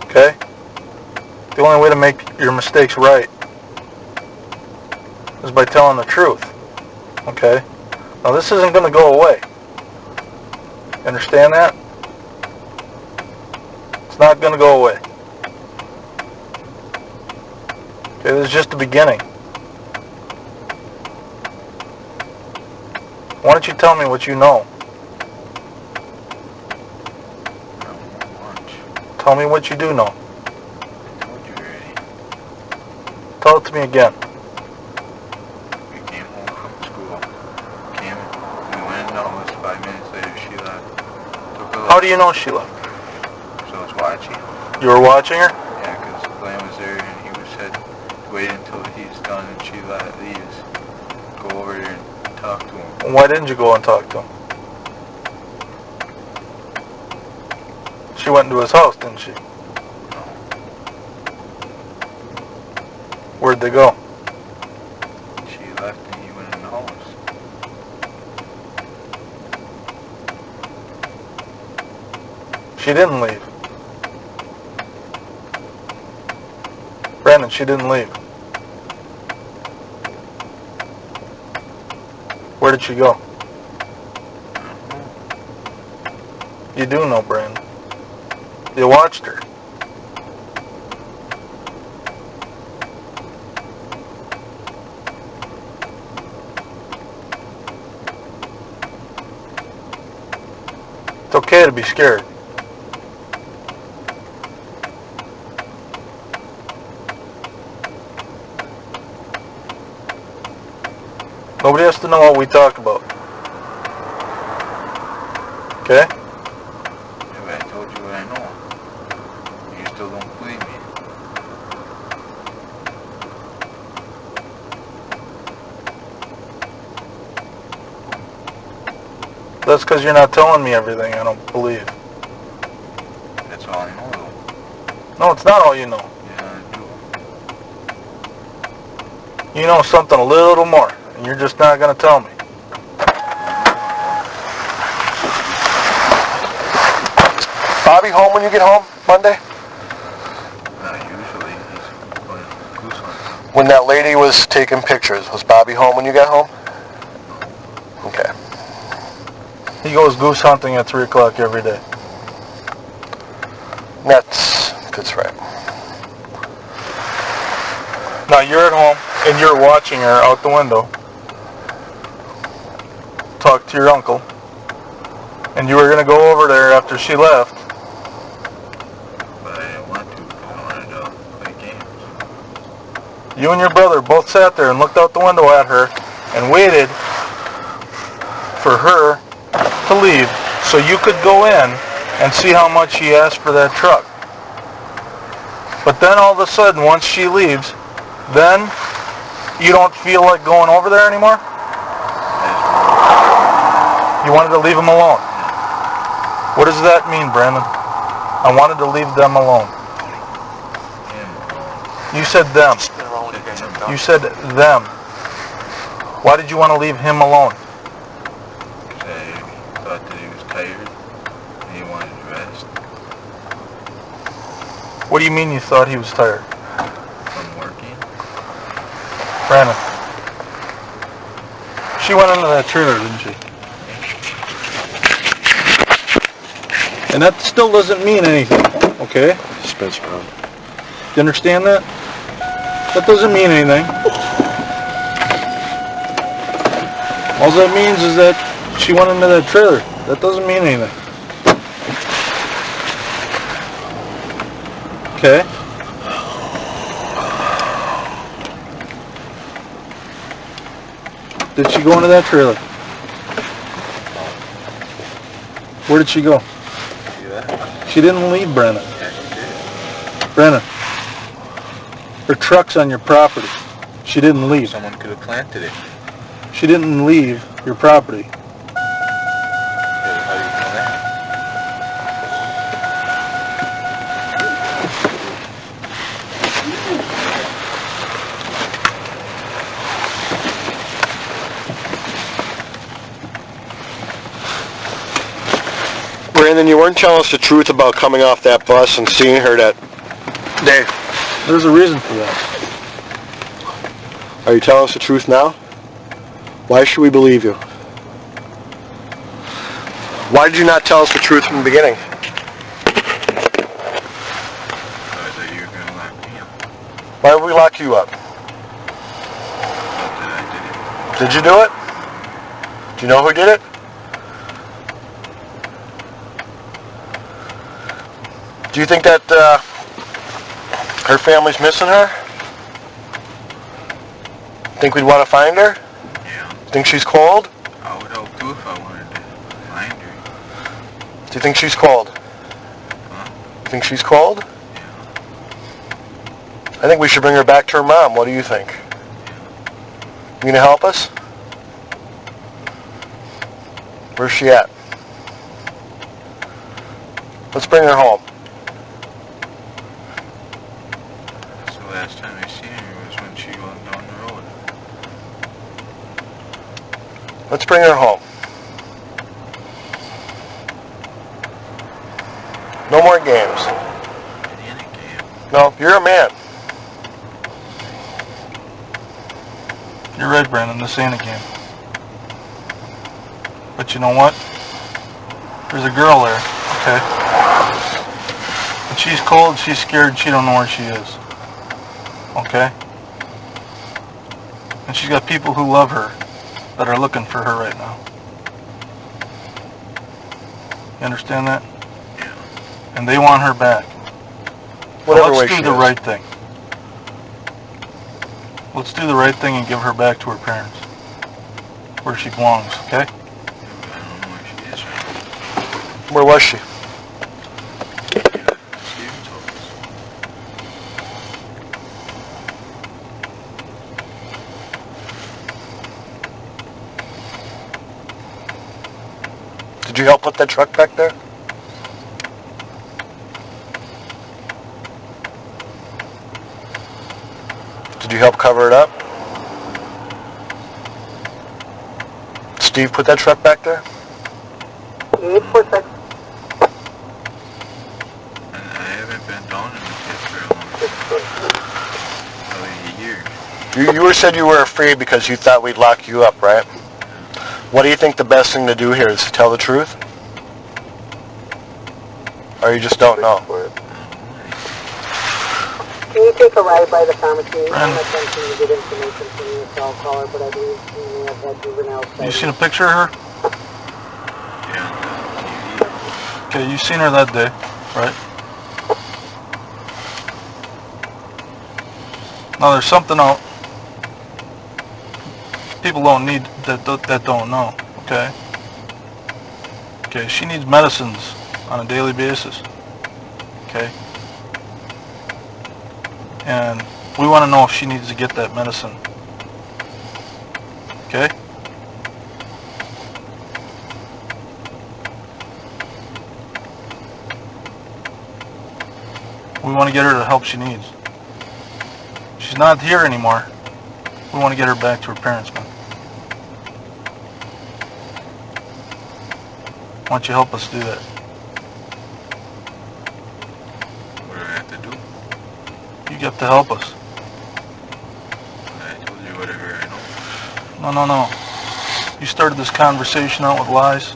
Speaker 3: Okay? The only way to make your mistakes right is by telling the truth. Okay? Now this isn't going to go away. You understand that? It's not going to go away. Okay, this is just the beginning. Why don't you tell me what you know?
Speaker 2: I don't know much.
Speaker 3: Tell me what you do know.
Speaker 2: I told you already.
Speaker 3: Tell it to me again.
Speaker 2: We came home from school. We went in the house. 5 minutes later, she left. Took a
Speaker 3: How do you know she left?
Speaker 2: So I was watching.
Speaker 3: You were watching her?
Speaker 2: Yeah, because Glenn was there and he said to wait until he's done and she leaves. Go over there and talk to him.
Speaker 3: Why didn't you go and talk to him? She went into his house, didn't she?
Speaker 2: No.
Speaker 3: Where'd they go?
Speaker 2: She left and he went in the house.
Speaker 3: She didn't leave. Brandon, she didn't leave. Where did she go? You do know, Brandon. You watched her. It's okay to be scared. Nobody has to know what we talk about. Okay?
Speaker 2: Yeah, but I told you what I know. You still don't believe me.
Speaker 3: That's because you're not telling me everything I don't believe.
Speaker 2: That's all I know, though.
Speaker 3: No, it's not all you know.
Speaker 2: Yeah, I do.
Speaker 3: You know something a little more, and you're just not going to tell me.
Speaker 1: Bobby home when you get home Monday?
Speaker 2: Usually he's going goose hunting.
Speaker 1: When that lady was taking pictures, was Bobby home when you got home? Okay.
Speaker 3: He goes goose hunting at 3 o'clock every day.
Speaker 1: That's right.
Speaker 3: Now you're at home, and you're watching her out the window talk to your uncle, and you were going to go over there after she left.
Speaker 2: But I didn't want to because I wanted to play games.
Speaker 3: You and your brother both sat there and looked out the window at her and waited for her to leave so you could go in and see how much she asked for that truck. But then all of a sudden, once she leaves, then you don't feel like going over there anymore? You wanted to leave them alone. What does that mean, Brandon? I wanted to leave them alone. You said them. You said them. Why did you want to leave him alone?
Speaker 2: I thought that he was tired and he wanted to rest
Speaker 3: What do you mean you thought he was tired?
Speaker 2: from working.
Speaker 3: Brandon. She went into that trailer, didn't she? And that still doesn't mean anything, okay?
Speaker 1: Spence around.
Speaker 3: You understand that? That doesn't mean anything. All that means is that she went into that trailer. That doesn't mean anything. Okay? Did she go into that trailer? Where did she go?
Speaker 2: See that?
Speaker 3: She didn't leave, Brennan.
Speaker 2: Yeah, he did.
Speaker 3: Brennan. Her truck's on your property. She didn't leave.
Speaker 2: Someone could have planted it.
Speaker 3: She didn't leave your property.
Speaker 2: How do you know that?
Speaker 1: Brandon, you weren't telling us the truth about coming off that bus and seeing her that day.
Speaker 3: There's a reason for that.
Speaker 1: Are you telling us the truth now? Why should we believe you? Why did you not tell us the truth from the beginning?
Speaker 2: I thought you were going to lock me up.
Speaker 1: Why would we lock you up?
Speaker 2: Not that I did it.
Speaker 1: Did you do it? Do you know who did it? Do you think that her family's missing her? Think we'd want to find her?
Speaker 2: Yeah.
Speaker 1: Think she's cold?
Speaker 2: I would help too if I wanted to find her.
Speaker 1: Do you think she's cold?
Speaker 2: Huh?
Speaker 1: You think she's cold?
Speaker 2: Yeah.
Speaker 1: I think we should bring her back to her mom. What do you think? You gonna help us? Where's she at? Let's bring her home.
Speaker 2: So last time I seen her was when she went down the road.
Speaker 1: Let's bring her home. No more games.
Speaker 2: It ain't a game.
Speaker 1: No, you're a man.
Speaker 3: You're right, Brandon. This ain't a game. But you know what? There's a girl there, okay? And she's cold, she's scared, she don't know where she is. Okay? And she's got people who love her that are looking for her right now. You understand that?
Speaker 2: Yeah.
Speaker 3: And they want her back.
Speaker 1: Whatever
Speaker 3: Let's
Speaker 1: way
Speaker 3: do
Speaker 1: she
Speaker 3: the
Speaker 1: is.
Speaker 3: right thing. Let's do the right thing and give her back to her parents. Where she belongs, okay?
Speaker 2: I don't know where she is right now.
Speaker 1: Where was she?
Speaker 2: Steven's office.
Speaker 1: Did you help put that truck back there? Did you help cover it up? Steve put that truck back there?
Speaker 4: 846.
Speaker 2: And I haven't been down in the pit for a long time. Probably a year.
Speaker 1: You said you were afraid because you thought we'd lock you up, right? What do you think the best thing to do here is to tell the truth? Or you just don't know?
Speaker 4: Can you take a ride by the pharmacy? I'm attempting to get information from your cell caller, but I believe you may have had juvenile.
Speaker 3: You seen a picture of her?
Speaker 2: Yeah.
Speaker 3: Okay, you seen her that day, right? Now there's something out. People don't need that don't know. Okay. Okay, she needs medicines on a daily basis. Okay. And we want to know if she needs to get that medicine. Okay? We want to get her the help she needs. She's not here anymore. We want to get her back to her parents, man. Why don't you help us do that?
Speaker 2: What do I have to do?
Speaker 3: You have to help us.
Speaker 2: I told you whatever I know.
Speaker 3: No. You started this conversation out with lies.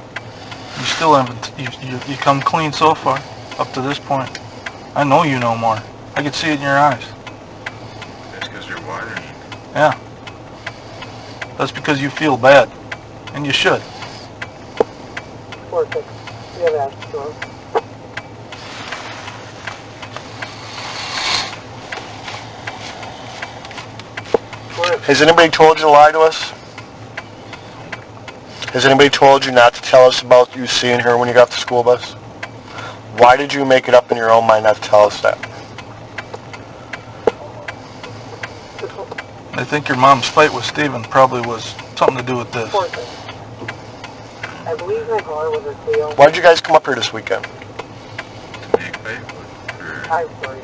Speaker 3: You still haven't, you come clean so far, up to this point. I know you know more. I can see it in your eyes.
Speaker 2: That's because you're watering.
Speaker 3: Yeah. That's because you feel bad. And you should.
Speaker 4: 46. You have access to her.
Speaker 1: Has anybody told you to lie to us? Has anybody told you not to tell us about you seeing her when you got off the school bus? Why did you make it up in your own mind not to tell us that?
Speaker 3: I think your mom's fight with Steven probably was something to do with this.
Speaker 4: 46. I believe my caller was a tail.
Speaker 1: Why did you guys come up here this weekend?
Speaker 2: To make fight for
Speaker 4: I'm sorry.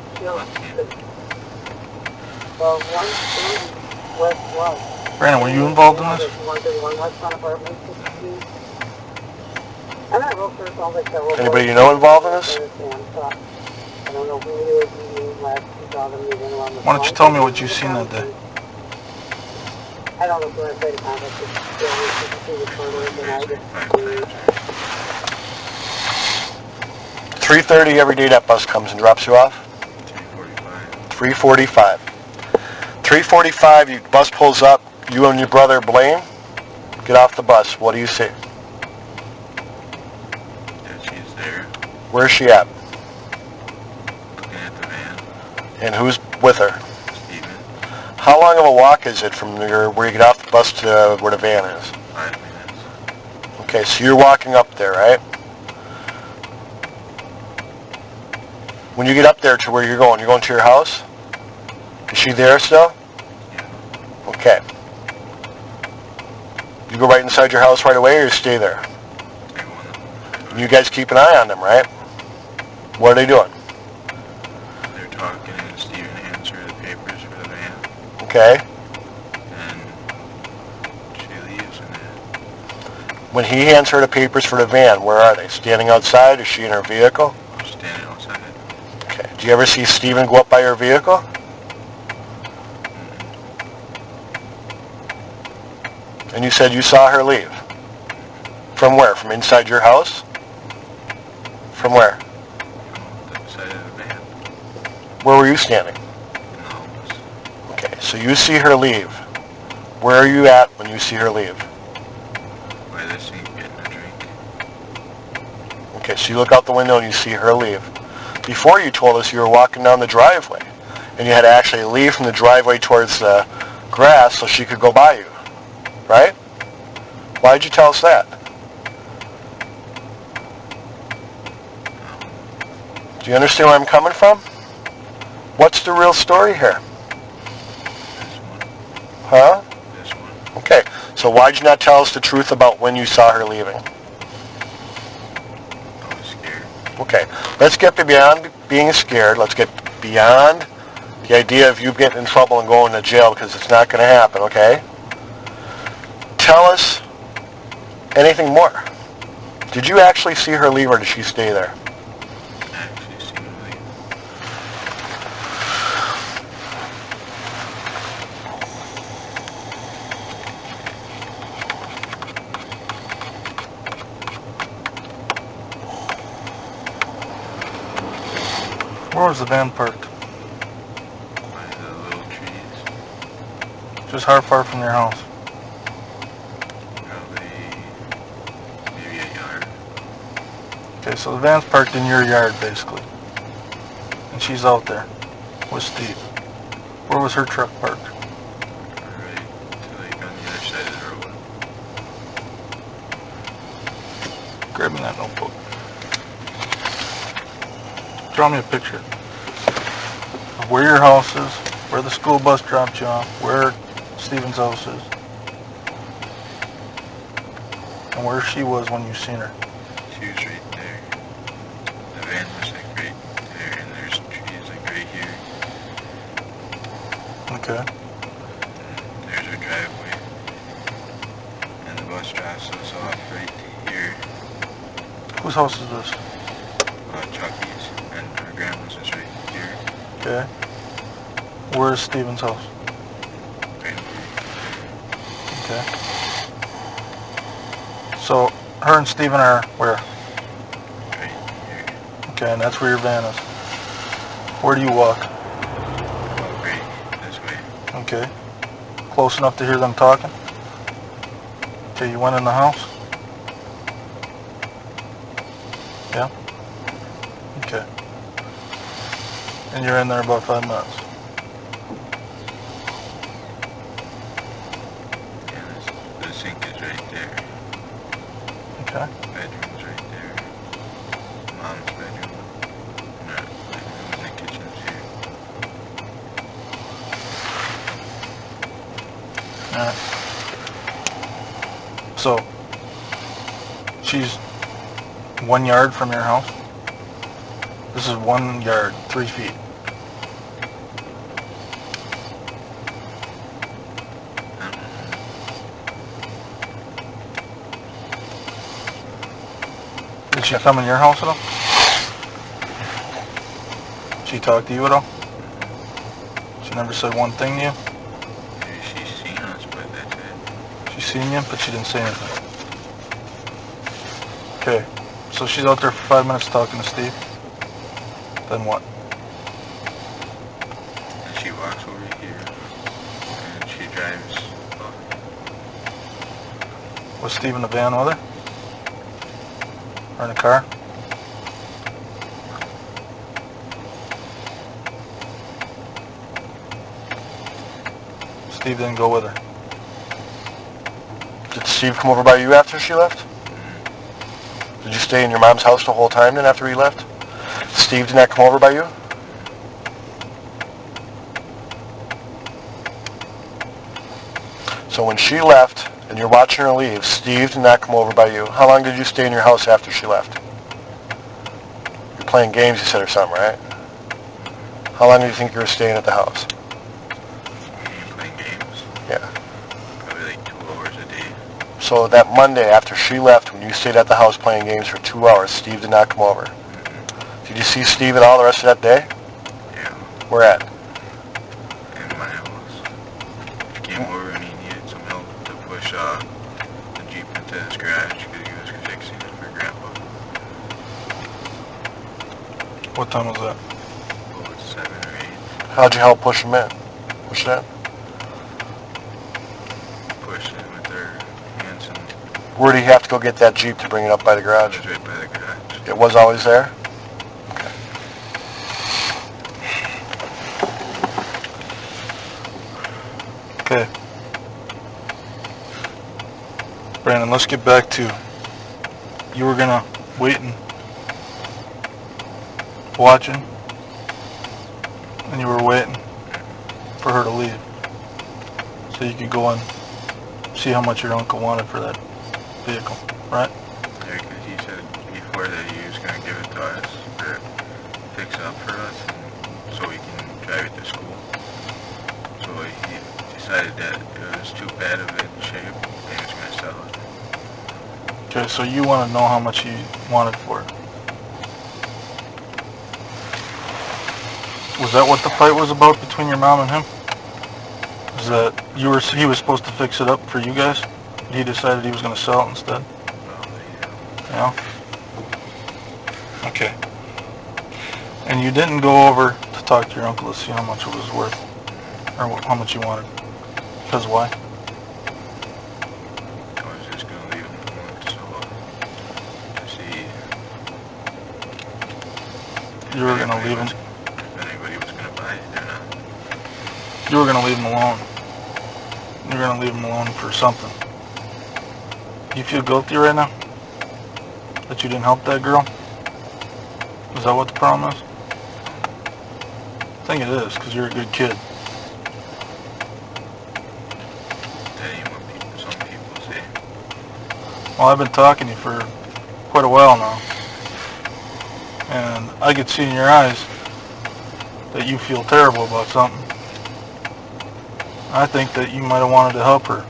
Speaker 4: Well, 130 West Love.
Speaker 3: Brandon, were you involved in this?
Speaker 4: 131 West Front Apartment 16. I'm not real sure. It sounds like several.
Speaker 1: Anybody you know involved in this?
Speaker 4: I don't know who you were meeting last 2000 meeting around the
Speaker 3: Why don't you tell me what you seen that day?
Speaker 4: I don't know if I tried to contact the further than I did.
Speaker 1: 3:30 every day that bus comes and drops you off?
Speaker 2: 3:45.
Speaker 1: 3:45. 3:45, your bus pulls up, you and your brother Blaine get off the bus. What do you see?
Speaker 2: That she's there,
Speaker 1: Where's she at?
Speaker 2: looking at the van.
Speaker 1: And who's with her?
Speaker 2: Steven,
Speaker 1: How long of a walk is it from where you get off the bus to where the van is?
Speaker 2: 5 minutes.
Speaker 1: Okay, so you're walking up there, right? When you get up there to where you're going to your house? Is she there still?
Speaker 2: Yeah.
Speaker 1: Okay. You go right inside your house right away or you stay there?
Speaker 2: They wanna,
Speaker 1: And you guys keep an eye on them, right? What are they doing?
Speaker 2: they're talking and Steven hands her the papers for the van.
Speaker 1: Okay.
Speaker 2: And she leaves and then
Speaker 1: When he hands her the papers for the van, where are they? Standing outside? Is she in her vehicle?
Speaker 2: she's standing outside.
Speaker 1: Okay. Do you ever see Steven go up by her vehicle? And you said you saw her leave. From where? From inside your house? From where?
Speaker 2: The side of the van.
Speaker 1: Where were you standing?
Speaker 2: In the house.
Speaker 1: Okay, so you see her leave. Where are you at when you see her leave?
Speaker 2: By the sink getting a drink.
Speaker 1: Okay, so you look out the window and you see her leave. Before you told us you were walking down the driveway and you had to actually leave from the driveway towards the grass so she could go by you. Right? Why did you tell us that? Do you understand where I'm coming from? What's the real story here?
Speaker 2: This one.
Speaker 1: Huh?
Speaker 2: This one.
Speaker 1: Okay, so why'd you not tell us the truth about when you saw her leaving?
Speaker 2: I was scared.
Speaker 1: Okay, let's get beyond being scared. Let's get beyond the idea of you getting in trouble and going to jail, because it's not going to happen, okay? Tell us anything more. Did you actually see her leave, or did she stay there?
Speaker 2: I actually seen her leave.
Speaker 3: Where was the van parked?
Speaker 2: By the little trees.
Speaker 3: Just how far from your house?
Speaker 2: Probably maybe a yard.
Speaker 3: Okay, so the van's parked in your yard, basically. And she's out there with Steve. Where was her truck parked?
Speaker 2: Right to like on the other side of the road.
Speaker 3: Grab me that notebook. Draw me a picture of where your house is, where the school bus dropped you off, where Steven's house is, and where she was when you seen her.
Speaker 2: She was right there. The van was like right there, and there's trees like right here.
Speaker 3: Okay.
Speaker 2: And there's her driveway. And the bus drops us off right here.
Speaker 3: Whose house is this?
Speaker 2: Chucky's, and her grandma's is right here.
Speaker 3: Okay. Where's Steven's house?
Speaker 2: Right
Speaker 3: Okay. So, her and Steven are where?
Speaker 2: here.
Speaker 3: Okay, and that's where your van is. Where do you walk?
Speaker 2: Oh, right this way.
Speaker 3: Okay. Close enough to hear them talking? Okay, you went in the house? Yeah? Okay. And you're in there about 5 minutes.
Speaker 2: Yeah, the sink is right there.
Speaker 3: Okay.
Speaker 2: Bedroom's right there. Mom's bedroom. And our living room and the kitchen's here.
Speaker 3: Alright. So, she's 1 yard from your house? This is 1 yard, 3 feet. Did she come in your house at all? She talked to you at all? She never said one thing to you?
Speaker 2: Maybe she's seen us, but that's it.
Speaker 3: She seen you, but she didn't say anything. Okay, so she's out there for 5 minutes talking to Steve. Then what?
Speaker 2: And she walks over here. And she drives off.
Speaker 3: Was Steve in the van with her? Or in the car? Steve didn't go with her.
Speaker 1: Did Steve come over by you after she left? Did you stay in your mom's house the whole time then after he left? Steve did not come over by you? So when she left and you're watching her leave, Steve did not come over by you. How long did you stay in your house after she left? You're playing games, you said, or something, right? How long do you think you were staying at the house?
Speaker 2: Playing games.
Speaker 1: Yeah.
Speaker 2: Probably like 2 hours a day.
Speaker 1: So that Monday after she left, when you stayed at the house playing games for 2 hours, Steve did not come over. Did you see Steve at all the rest of that day?
Speaker 2: Yeah.
Speaker 1: Where at?
Speaker 2: In my house. He came over and he needed some help to push the Jeep into his garage because he was fixing it for Grandpa.
Speaker 3: What time was that?
Speaker 2: Oh, it's 7 or 8.
Speaker 1: How'd you help push him in? Push that?
Speaker 2: Pushed it with their hands and
Speaker 1: Where do you have to go get that Jeep to bring it up by the
Speaker 2: it
Speaker 1: garage?
Speaker 2: was right by the garage.
Speaker 1: It was always there?
Speaker 3: Okay. Brandon, let's get back to, you were gonna wait and watching, and you were waiting for her to leave, so you could go and see how much your uncle wanted for that vehicle, right?
Speaker 2: Yeah, because he said before that he was going to give it to us, or fix it up for us, and so we can drive it to school. So he decided that it was too bad of a shape, and he was going to sell it.
Speaker 3: Okay, so you want to know how much he wanted for it. Was that what the fight was about between your mom and him? Is that he was supposed to fix it up for you guys? He decided he was going to sell it instead? Yeah. Okay. And you didn't go over to talk to your uncle to see how much it was worth, or how much you wanted? Because why?
Speaker 2: I was just going to leave him alone, to see
Speaker 3: You were going to leave him?
Speaker 2: if anybody was going to buy it or not.
Speaker 3: You were going to leave him alone. You were going to leave him alone for something. Do you feel guilty right now? That you didn't help that girl? Is that what the problem is? I think it is, because you're a good kid.
Speaker 2: That ain't what some people say.
Speaker 3: Well, I've been talking to you for quite a while now. And I could see in your eyes that you feel terrible about something. I think that you might have wanted to help her.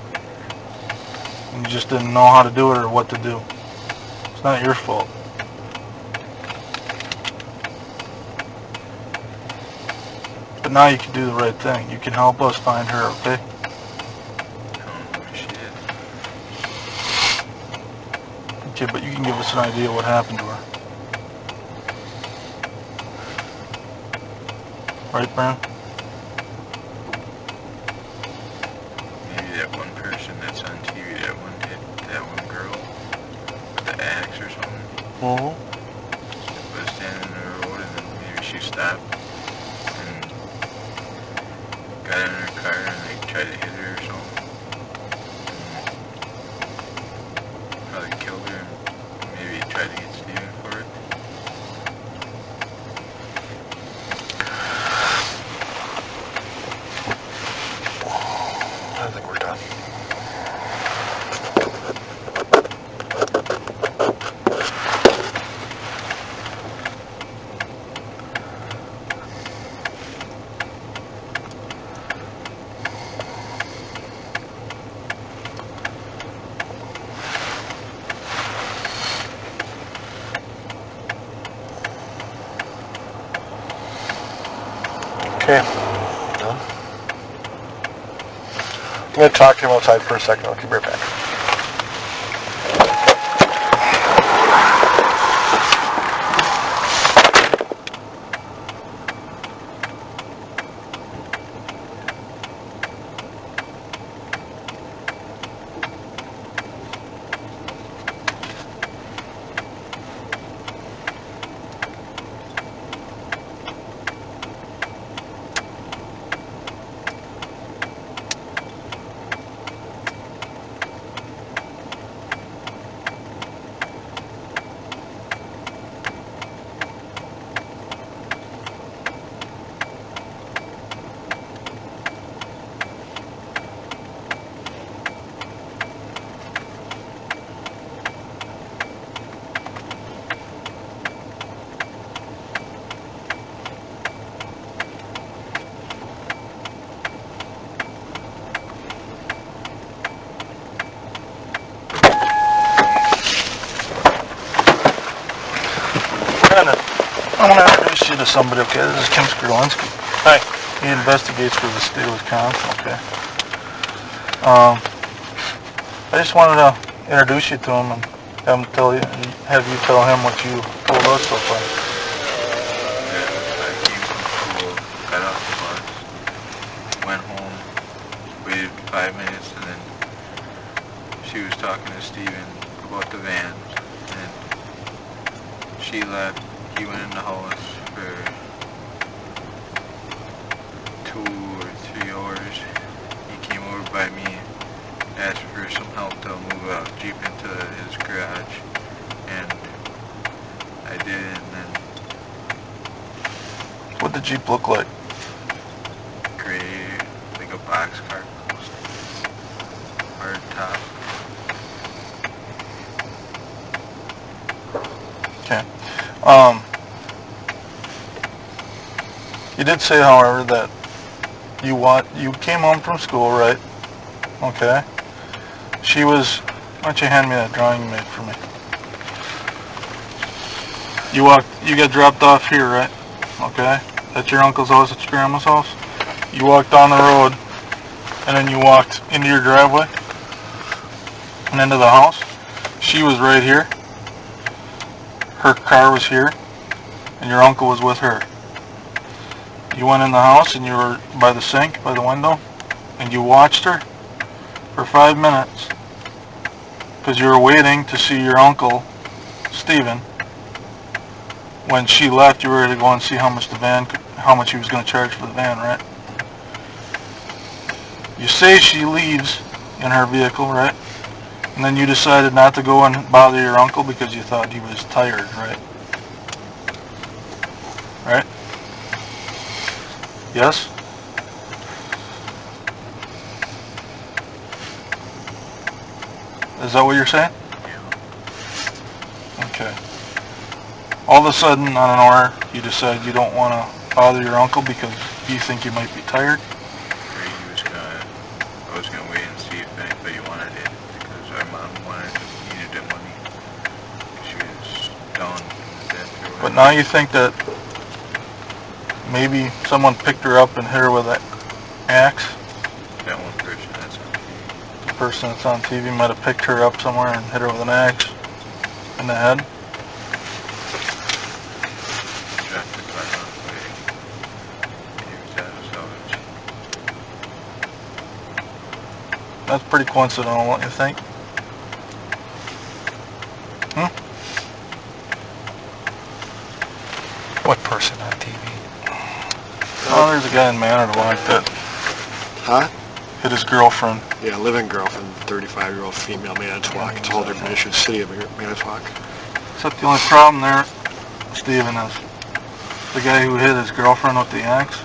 Speaker 3: And you just didn't know how to do it or what to do. It's not your fault. But now you can do the right thing. You can help us find her, okay?
Speaker 2: I don't know where she is.
Speaker 3: Okay, but you can give us an idea what happened to her. Right, Brian?
Speaker 2: Maybe that one person that's on TV, that one girl with the axe or something, was standing in the road, and then maybe she stopped and got in her car and they tried to hit her or something. And probably killed her and maybe tried to get Steven for it.
Speaker 1: I think we're done. Okay. Done. I'm going to talk to him outside for a second. I'll be right back. I'm going to introduce you to somebody, okay? This is Kim Skrulinski. Hi. He investigates for the state of Wisconsin, okay? I just wanted to introduce you to him and have you tell him what you told us so far.
Speaker 2: I came from school, got off the bus, went home, waited 5 minutes, and then she was talking to Steven about the van, and she left. He went in the house for 2 or 3 hours. He came over by me, asked for some help to move a Jeep into his garage, and I did, and then
Speaker 3: the Jeep look like?
Speaker 2: Gray, like a boxcar. Hard top.
Speaker 3: Okay. You did say, however, that you came home from school, right? Okay. She was, why don't you hand me that drawing you made for me? You got dropped off here, right? Okay. At your uncle's house, at your grandma's house? You walked down the road, and then you walked into your driveway, and into the house. She was right here. Her car was here, and your uncle was with her. You went in the house, and you were by the sink, by the window, and you watched her for 5 minutes, because you were waiting to see your uncle, Stephen. When she left, you were ready to go and see how much he was going to charge for the van, right? You say she leaves in her vehicle, right? And then you decided not to go and bother your uncle because you thought he was tired, right? Right? Yes? Is that what you're saying?
Speaker 2: Yeah.
Speaker 3: Okay. All of a sudden, on an hour, you decide you don't want to bother your uncle because you think you might be tired?
Speaker 2: I was gonna wait and see if anybody wanted it because our mom needed the money. She was down with that.
Speaker 3: But now you think that maybe someone picked her up and hit her with an axe?
Speaker 2: That one person that's on TV.
Speaker 3: The person that's on TV might have picked her up somewhere and hit her with an axe in the head?
Speaker 2: Dropped the car off by he was out of salvage.
Speaker 3: That's pretty coincidental, don't you think?
Speaker 1: What person on TV?
Speaker 3: Oh, there's a guy in Manitowoc that
Speaker 1: Huh?
Speaker 3: hit his girlfriend.
Speaker 1: Yeah, living girlfriend, 35-year-old female, Manitowoc. It's a whole different issue. City of Manitowoc.
Speaker 3: Except the only problem there, Stephen, is the guy who hit his girlfriend with the axe.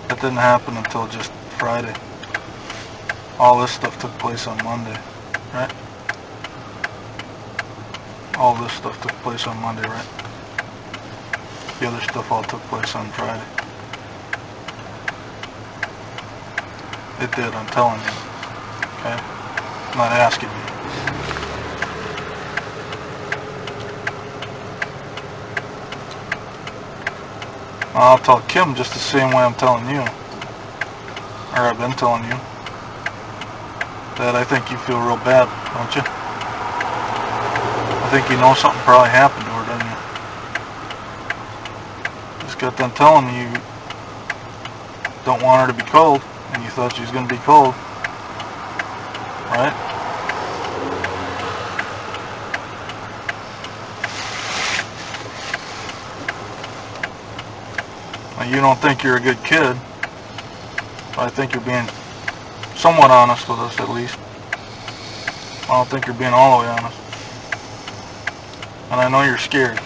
Speaker 3: That didn't happen until just Friday. All this stuff took place on Monday, right? All this stuff took place on Monday, right? The other stuff all took place on Friday. It did, I'm telling you. Okay? I'm not asking you. I'll tell Kim just the same way I'm telling you. Or I've been telling you. That I think you feel real bad, don't you? I think you know something probably happened to her, don't you? Just got done telling me you don't want her to be cold, and you thought she was going to be cold. Right? Now, you don't think you're a good kid, but I think you're being somewhat honest with us, at least. I don't think you're being all the way honest. And I know you're scared.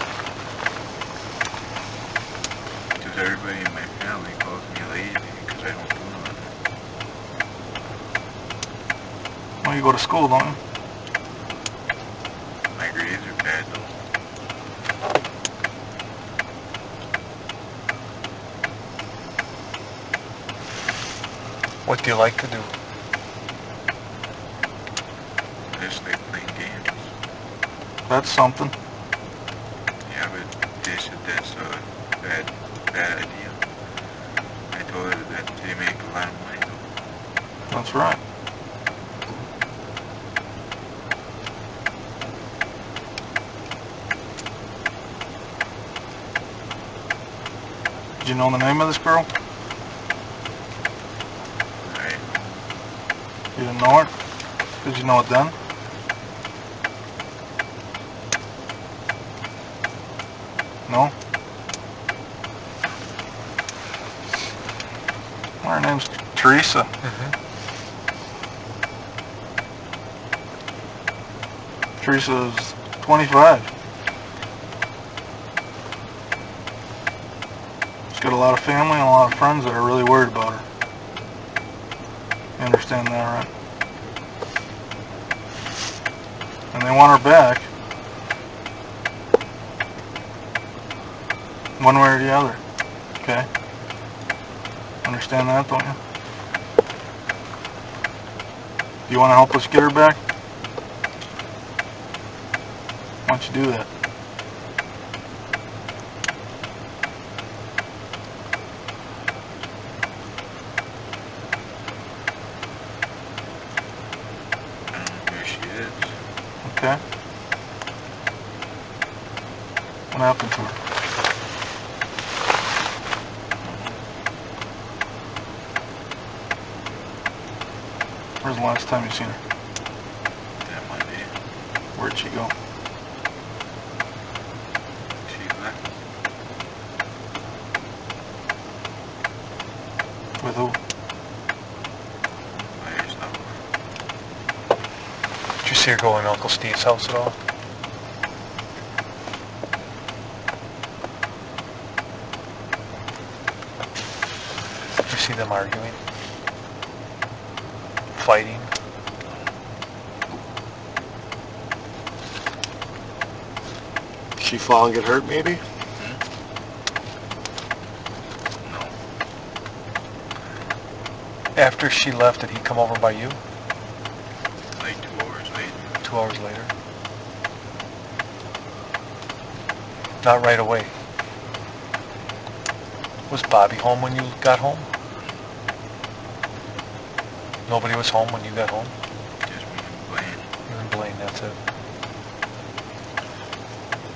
Speaker 2: Because everybody in my family calls me lazy because I don't do nothing.
Speaker 3: Well, you go to school, don't you?
Speaker 2: My grades are bad though.
Speaker 1: What do you like to do?
Speaker 2: I just like playing games.
Speaker 3: That's something.
Speaker 2: Yeah, but they said that's a bad idea. I told her that they make a lot of money though.
Speaker 3: That's right. Did you know the name of this girl? You didn't know her? Did you know it then? No? Well, her name's Teresa. Teresa's 25. She's got a lot of family and a lot of friends that are really worried about her. You understand that, right? And they want her back. One way or the other. Okay? Understand that, don't you? Do you want to help us get her back? Why don't you do that?
Speaker 2: Here she is.
Speaker 3: Okay? What happened to her? Where's the last time you seen her?
Speaker 2: That Monday.
Speaker 3: Where'd she go?
Speaker 2: She left.
Speaker 3: With who?
Speaker 2: By herself.
Speaker 7: Did you see her go in Uncle Steve's house at all? Did you see them arguing? Fighting?
Speaker 1: She fall and get hurt, maybe?
Speaker 2: No.
Speaker 7: After she left, did he come over by you?
Speaker 2: Like 2 hours later.
Speaker 7: 2 hours later? Not right away. Was Bobby home when you got home? Nobody was home when you got home?
Speaker 2: Just me and Blaine.
Speaker 7: You and Blaine, that's it.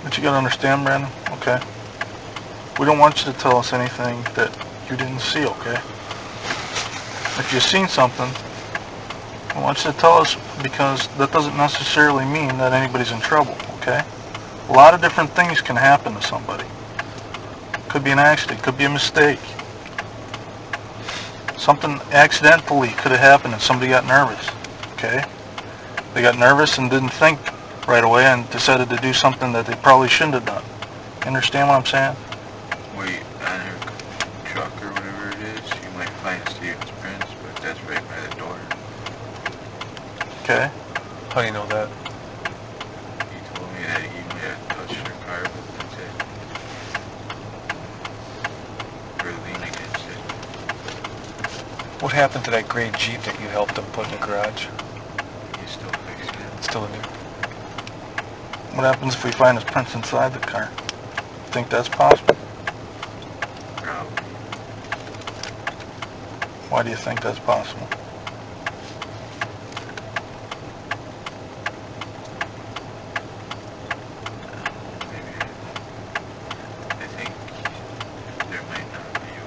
Speaker 3: But you gotta understand, Brandon, okay? We don't want you to tell us anything that you didn't see, okay? If you've seen something, I want you to tell us, because that doesn't necessarily mean that anybody's in trouble, okay? A lot of different things can happen to somebody. Could be an accident, could be a mistake. Something accidentally could have happened and somebody got nervous, okay? They got nervous and didn't think right away and decided to do something that they probably shouldn't have done. You understand what I'm saying?
Speaker 2: Wait, on her truck or whatever it is, you might find Steven's prints, but that's right by the door.
Speaker 3: Okay?
Speaker 7: How do you know that?
Speaker 2: He told me that he might have touched her car, but that's it. Or leaned against it.
Speaker 7: What happened to that gray Jeep that you helped him put in the garage?
Speaker 2: He's still fixing it.
Speaker 7: It's still in there?
Speaker 3: What happens if we find his prints inside the car? Think that's possible?
Speaker 2: Probably.
Speaker 3: Why do you think that's possible?
Speaker 2: Maybe. I think there might not be a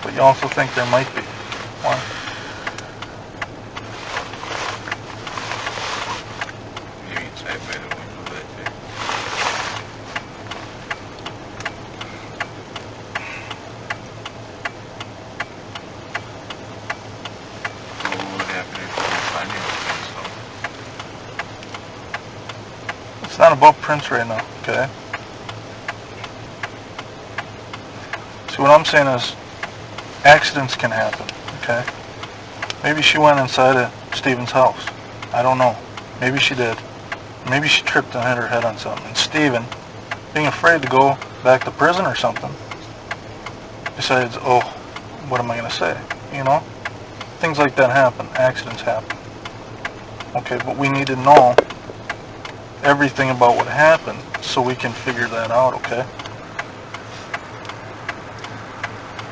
Speaker 3: But you also think there might be. Why?
Speaker 2: maybe inside by the window, that's it. So what would happen if we didn't find anything, so?
Speaker 3: It's not about prints right now, okay? See, what I'm saying is, accidents can happen, okay? Maybe she went inside of Steven's house. I don't know. Maybe she did. Maybe she tripped and hit her head on something. And Steven, being afraid to go back to prison or something, decides, oh, what am I going to say? You know? Things like that happen. Accidents happen. Okay, but we need to know everything about what happened so we can figure that out, okay?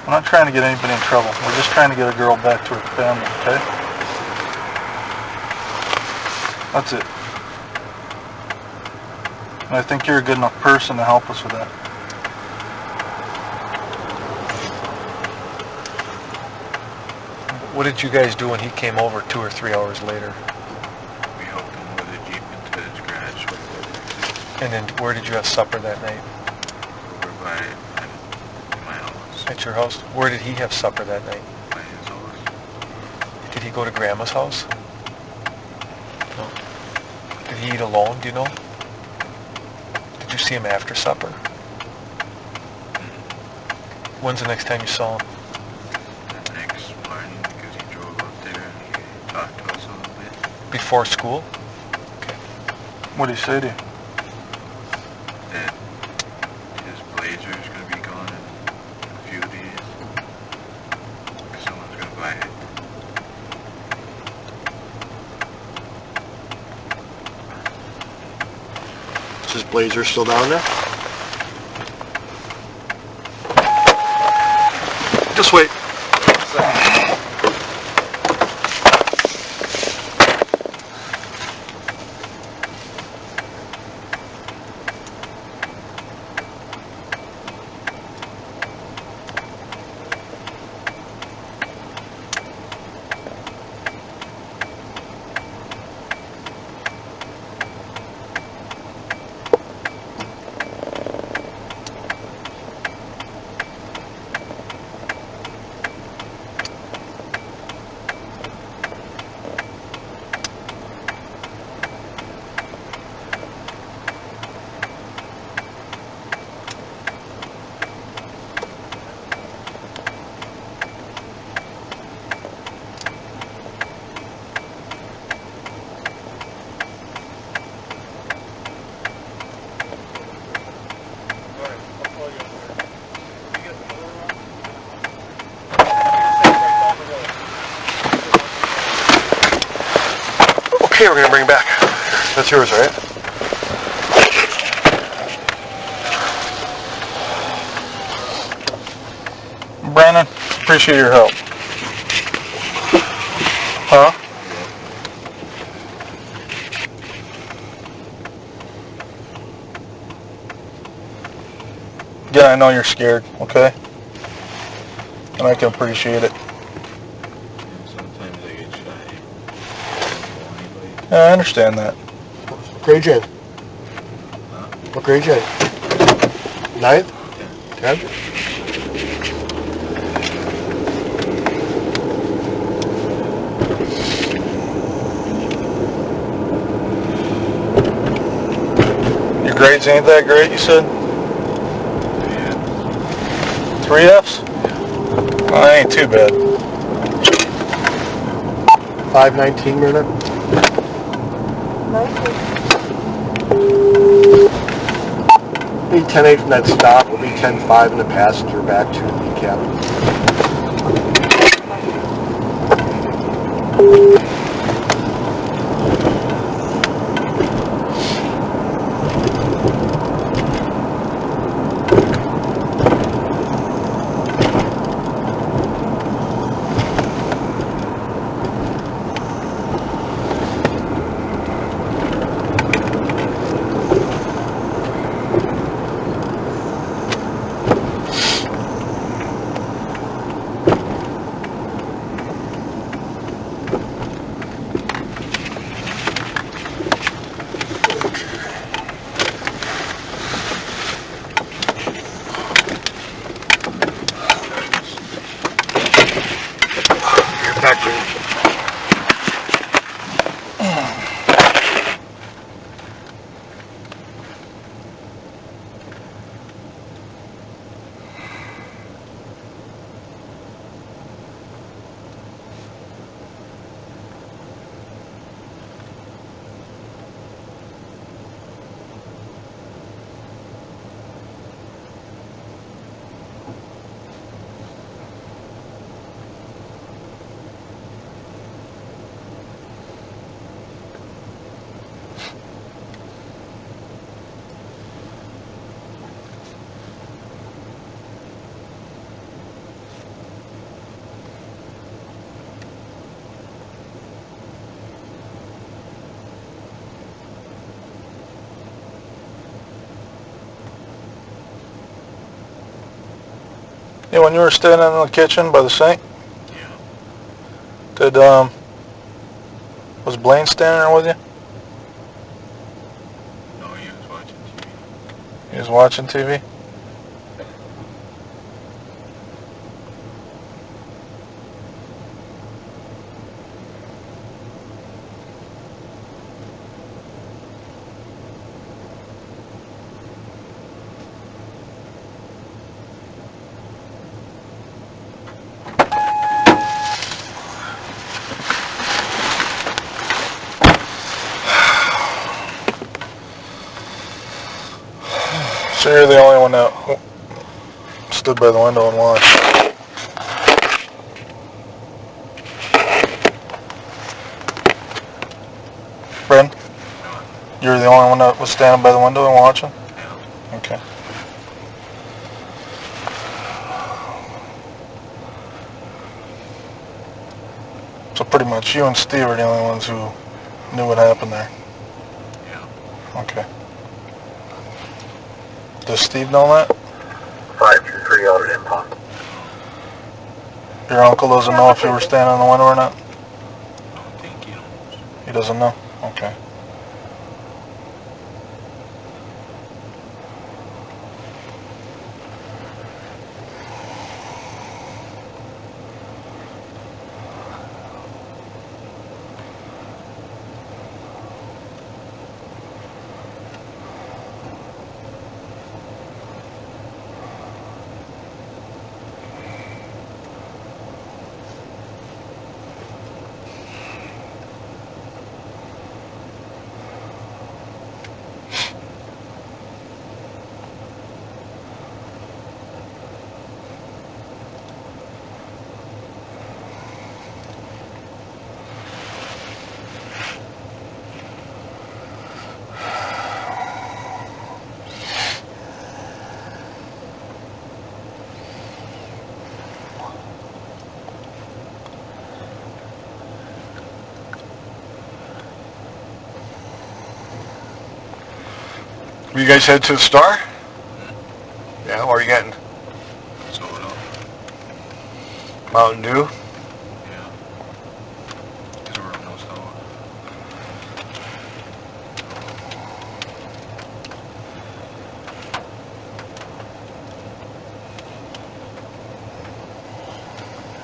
Speaker 3: I'm not trying to get anybody in trouble. We're just trying to get a girl back to her family, okay? That's it. And I think you're a good enough person to help us with that.
Speaker 7: What did you guys do when he came over 2 or 3 hours later?
Speaker 2: We helped him with a Jeep into his garage.
Speaker 7: And then where did you have supper that night?
Speaker 2: Over by my house.
Speaker 7: At your house? Where did he have supper that night?
Speaker 2: By his house.
Speaker 7: Did he go to Grandma's house? No. Did he eat alone, do you know? Did you see him after supper? When's the next time you saw him?
Speaker 2: The next morning, because he drove up there and he talked to us a little bit.
Speaker 7: Before school?
Speaker 3: What did he say to you?
Speaker 2: That his Blazer is going to be gone in a few days. Someone's going to buy it.
Speaker 1: Is his Blazer still down there?
Speaker 3: Just wait.
Speaker 1: Okay, we're gonna bring it back. That's yours, right?
Speaker 3: Brandon, appreciate your help. Huh? Again, I know you're scared, okay? And I can appreciate it.
Speaker 2: Sometimes I get shy.
Speaker 3: Yeah, I understand that.
Speaker 1: What grade you in? What grade you in? 9th? 10th?
Speaker 3: Your grades ain't that great, you said? 3 Fs? Well, that ain't too bad.
Speaker 1: 519 minute? 10-8 from that stop will be 10-5 in the passenger back to the cabin.
Speaker 3: Yeah, when you were standing in the kitchen by the sink?
Speaker 2: Yeah.
Speaker 3: Did, was Blaine standing there with you?
Speaker 2: No, he was watching TV.
Speaker 3: He was watching TV? So you're the only one that stood by the window and watched. Bryn? You're the only one that was standing by the window and watching?
Speaker 2: Yeah.
Speaker 3: Okay. So pretty much you and Steve are the only ones who knew what happened there?
Speaker 2: Yeah.
Speaker 3: Okay. Does Steve know that?
Speaker 6: 523 out at impound.
Speaker 3: Your uncle doesn't know if you were standing in the window or not?
Speaker 2: I don't think he knows.
Speaker 3: He doesn't know? Okay.
Speaker 1: Will you guys head to the store? Yeah, what are you getting?
Speaker 2: Soda.
Speaker 1: Mountain Dew?
Speaker 2: Yeah. Because we're no soda.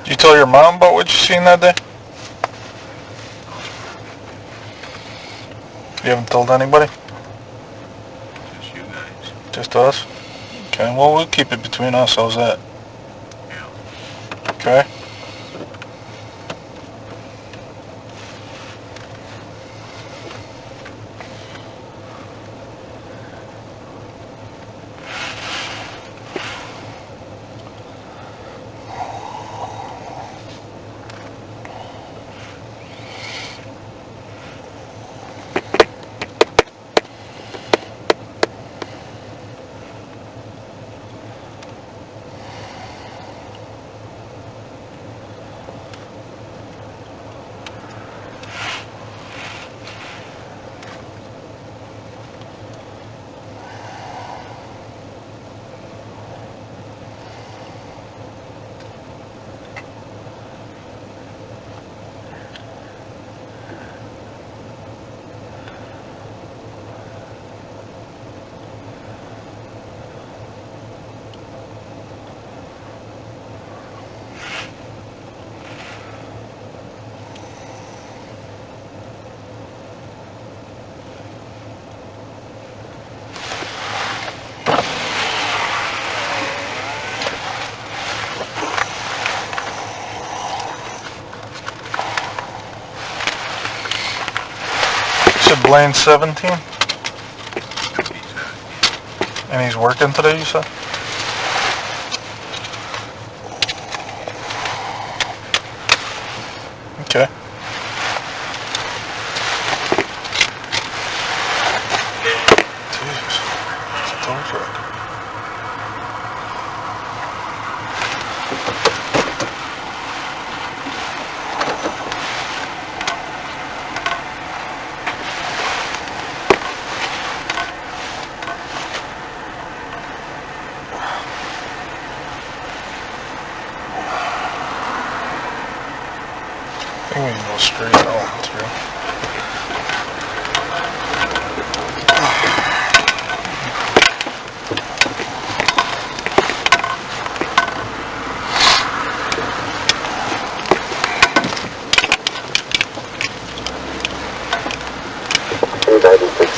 Speaker 3: Did you tell your mom about what you seen that day? You haven't told anybody?
Speaker 2: Just you guys.
Speaker 3: Just us? Okay, well, we'll keep it between us. How's that?
Speaker 2: Yeah.
Speaker 3: Okay? said Blaine's 17? And he's working today, you said? Okay. Jesus. It's a tow truck. I think we can go straight out through.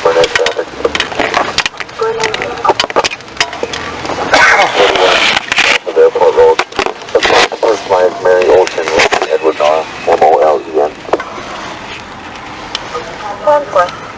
Speaker 6: For next traffic. The airport road. First line, Mary Olsen, Edward R. 1 LEN.
Speaker 4: 1-4.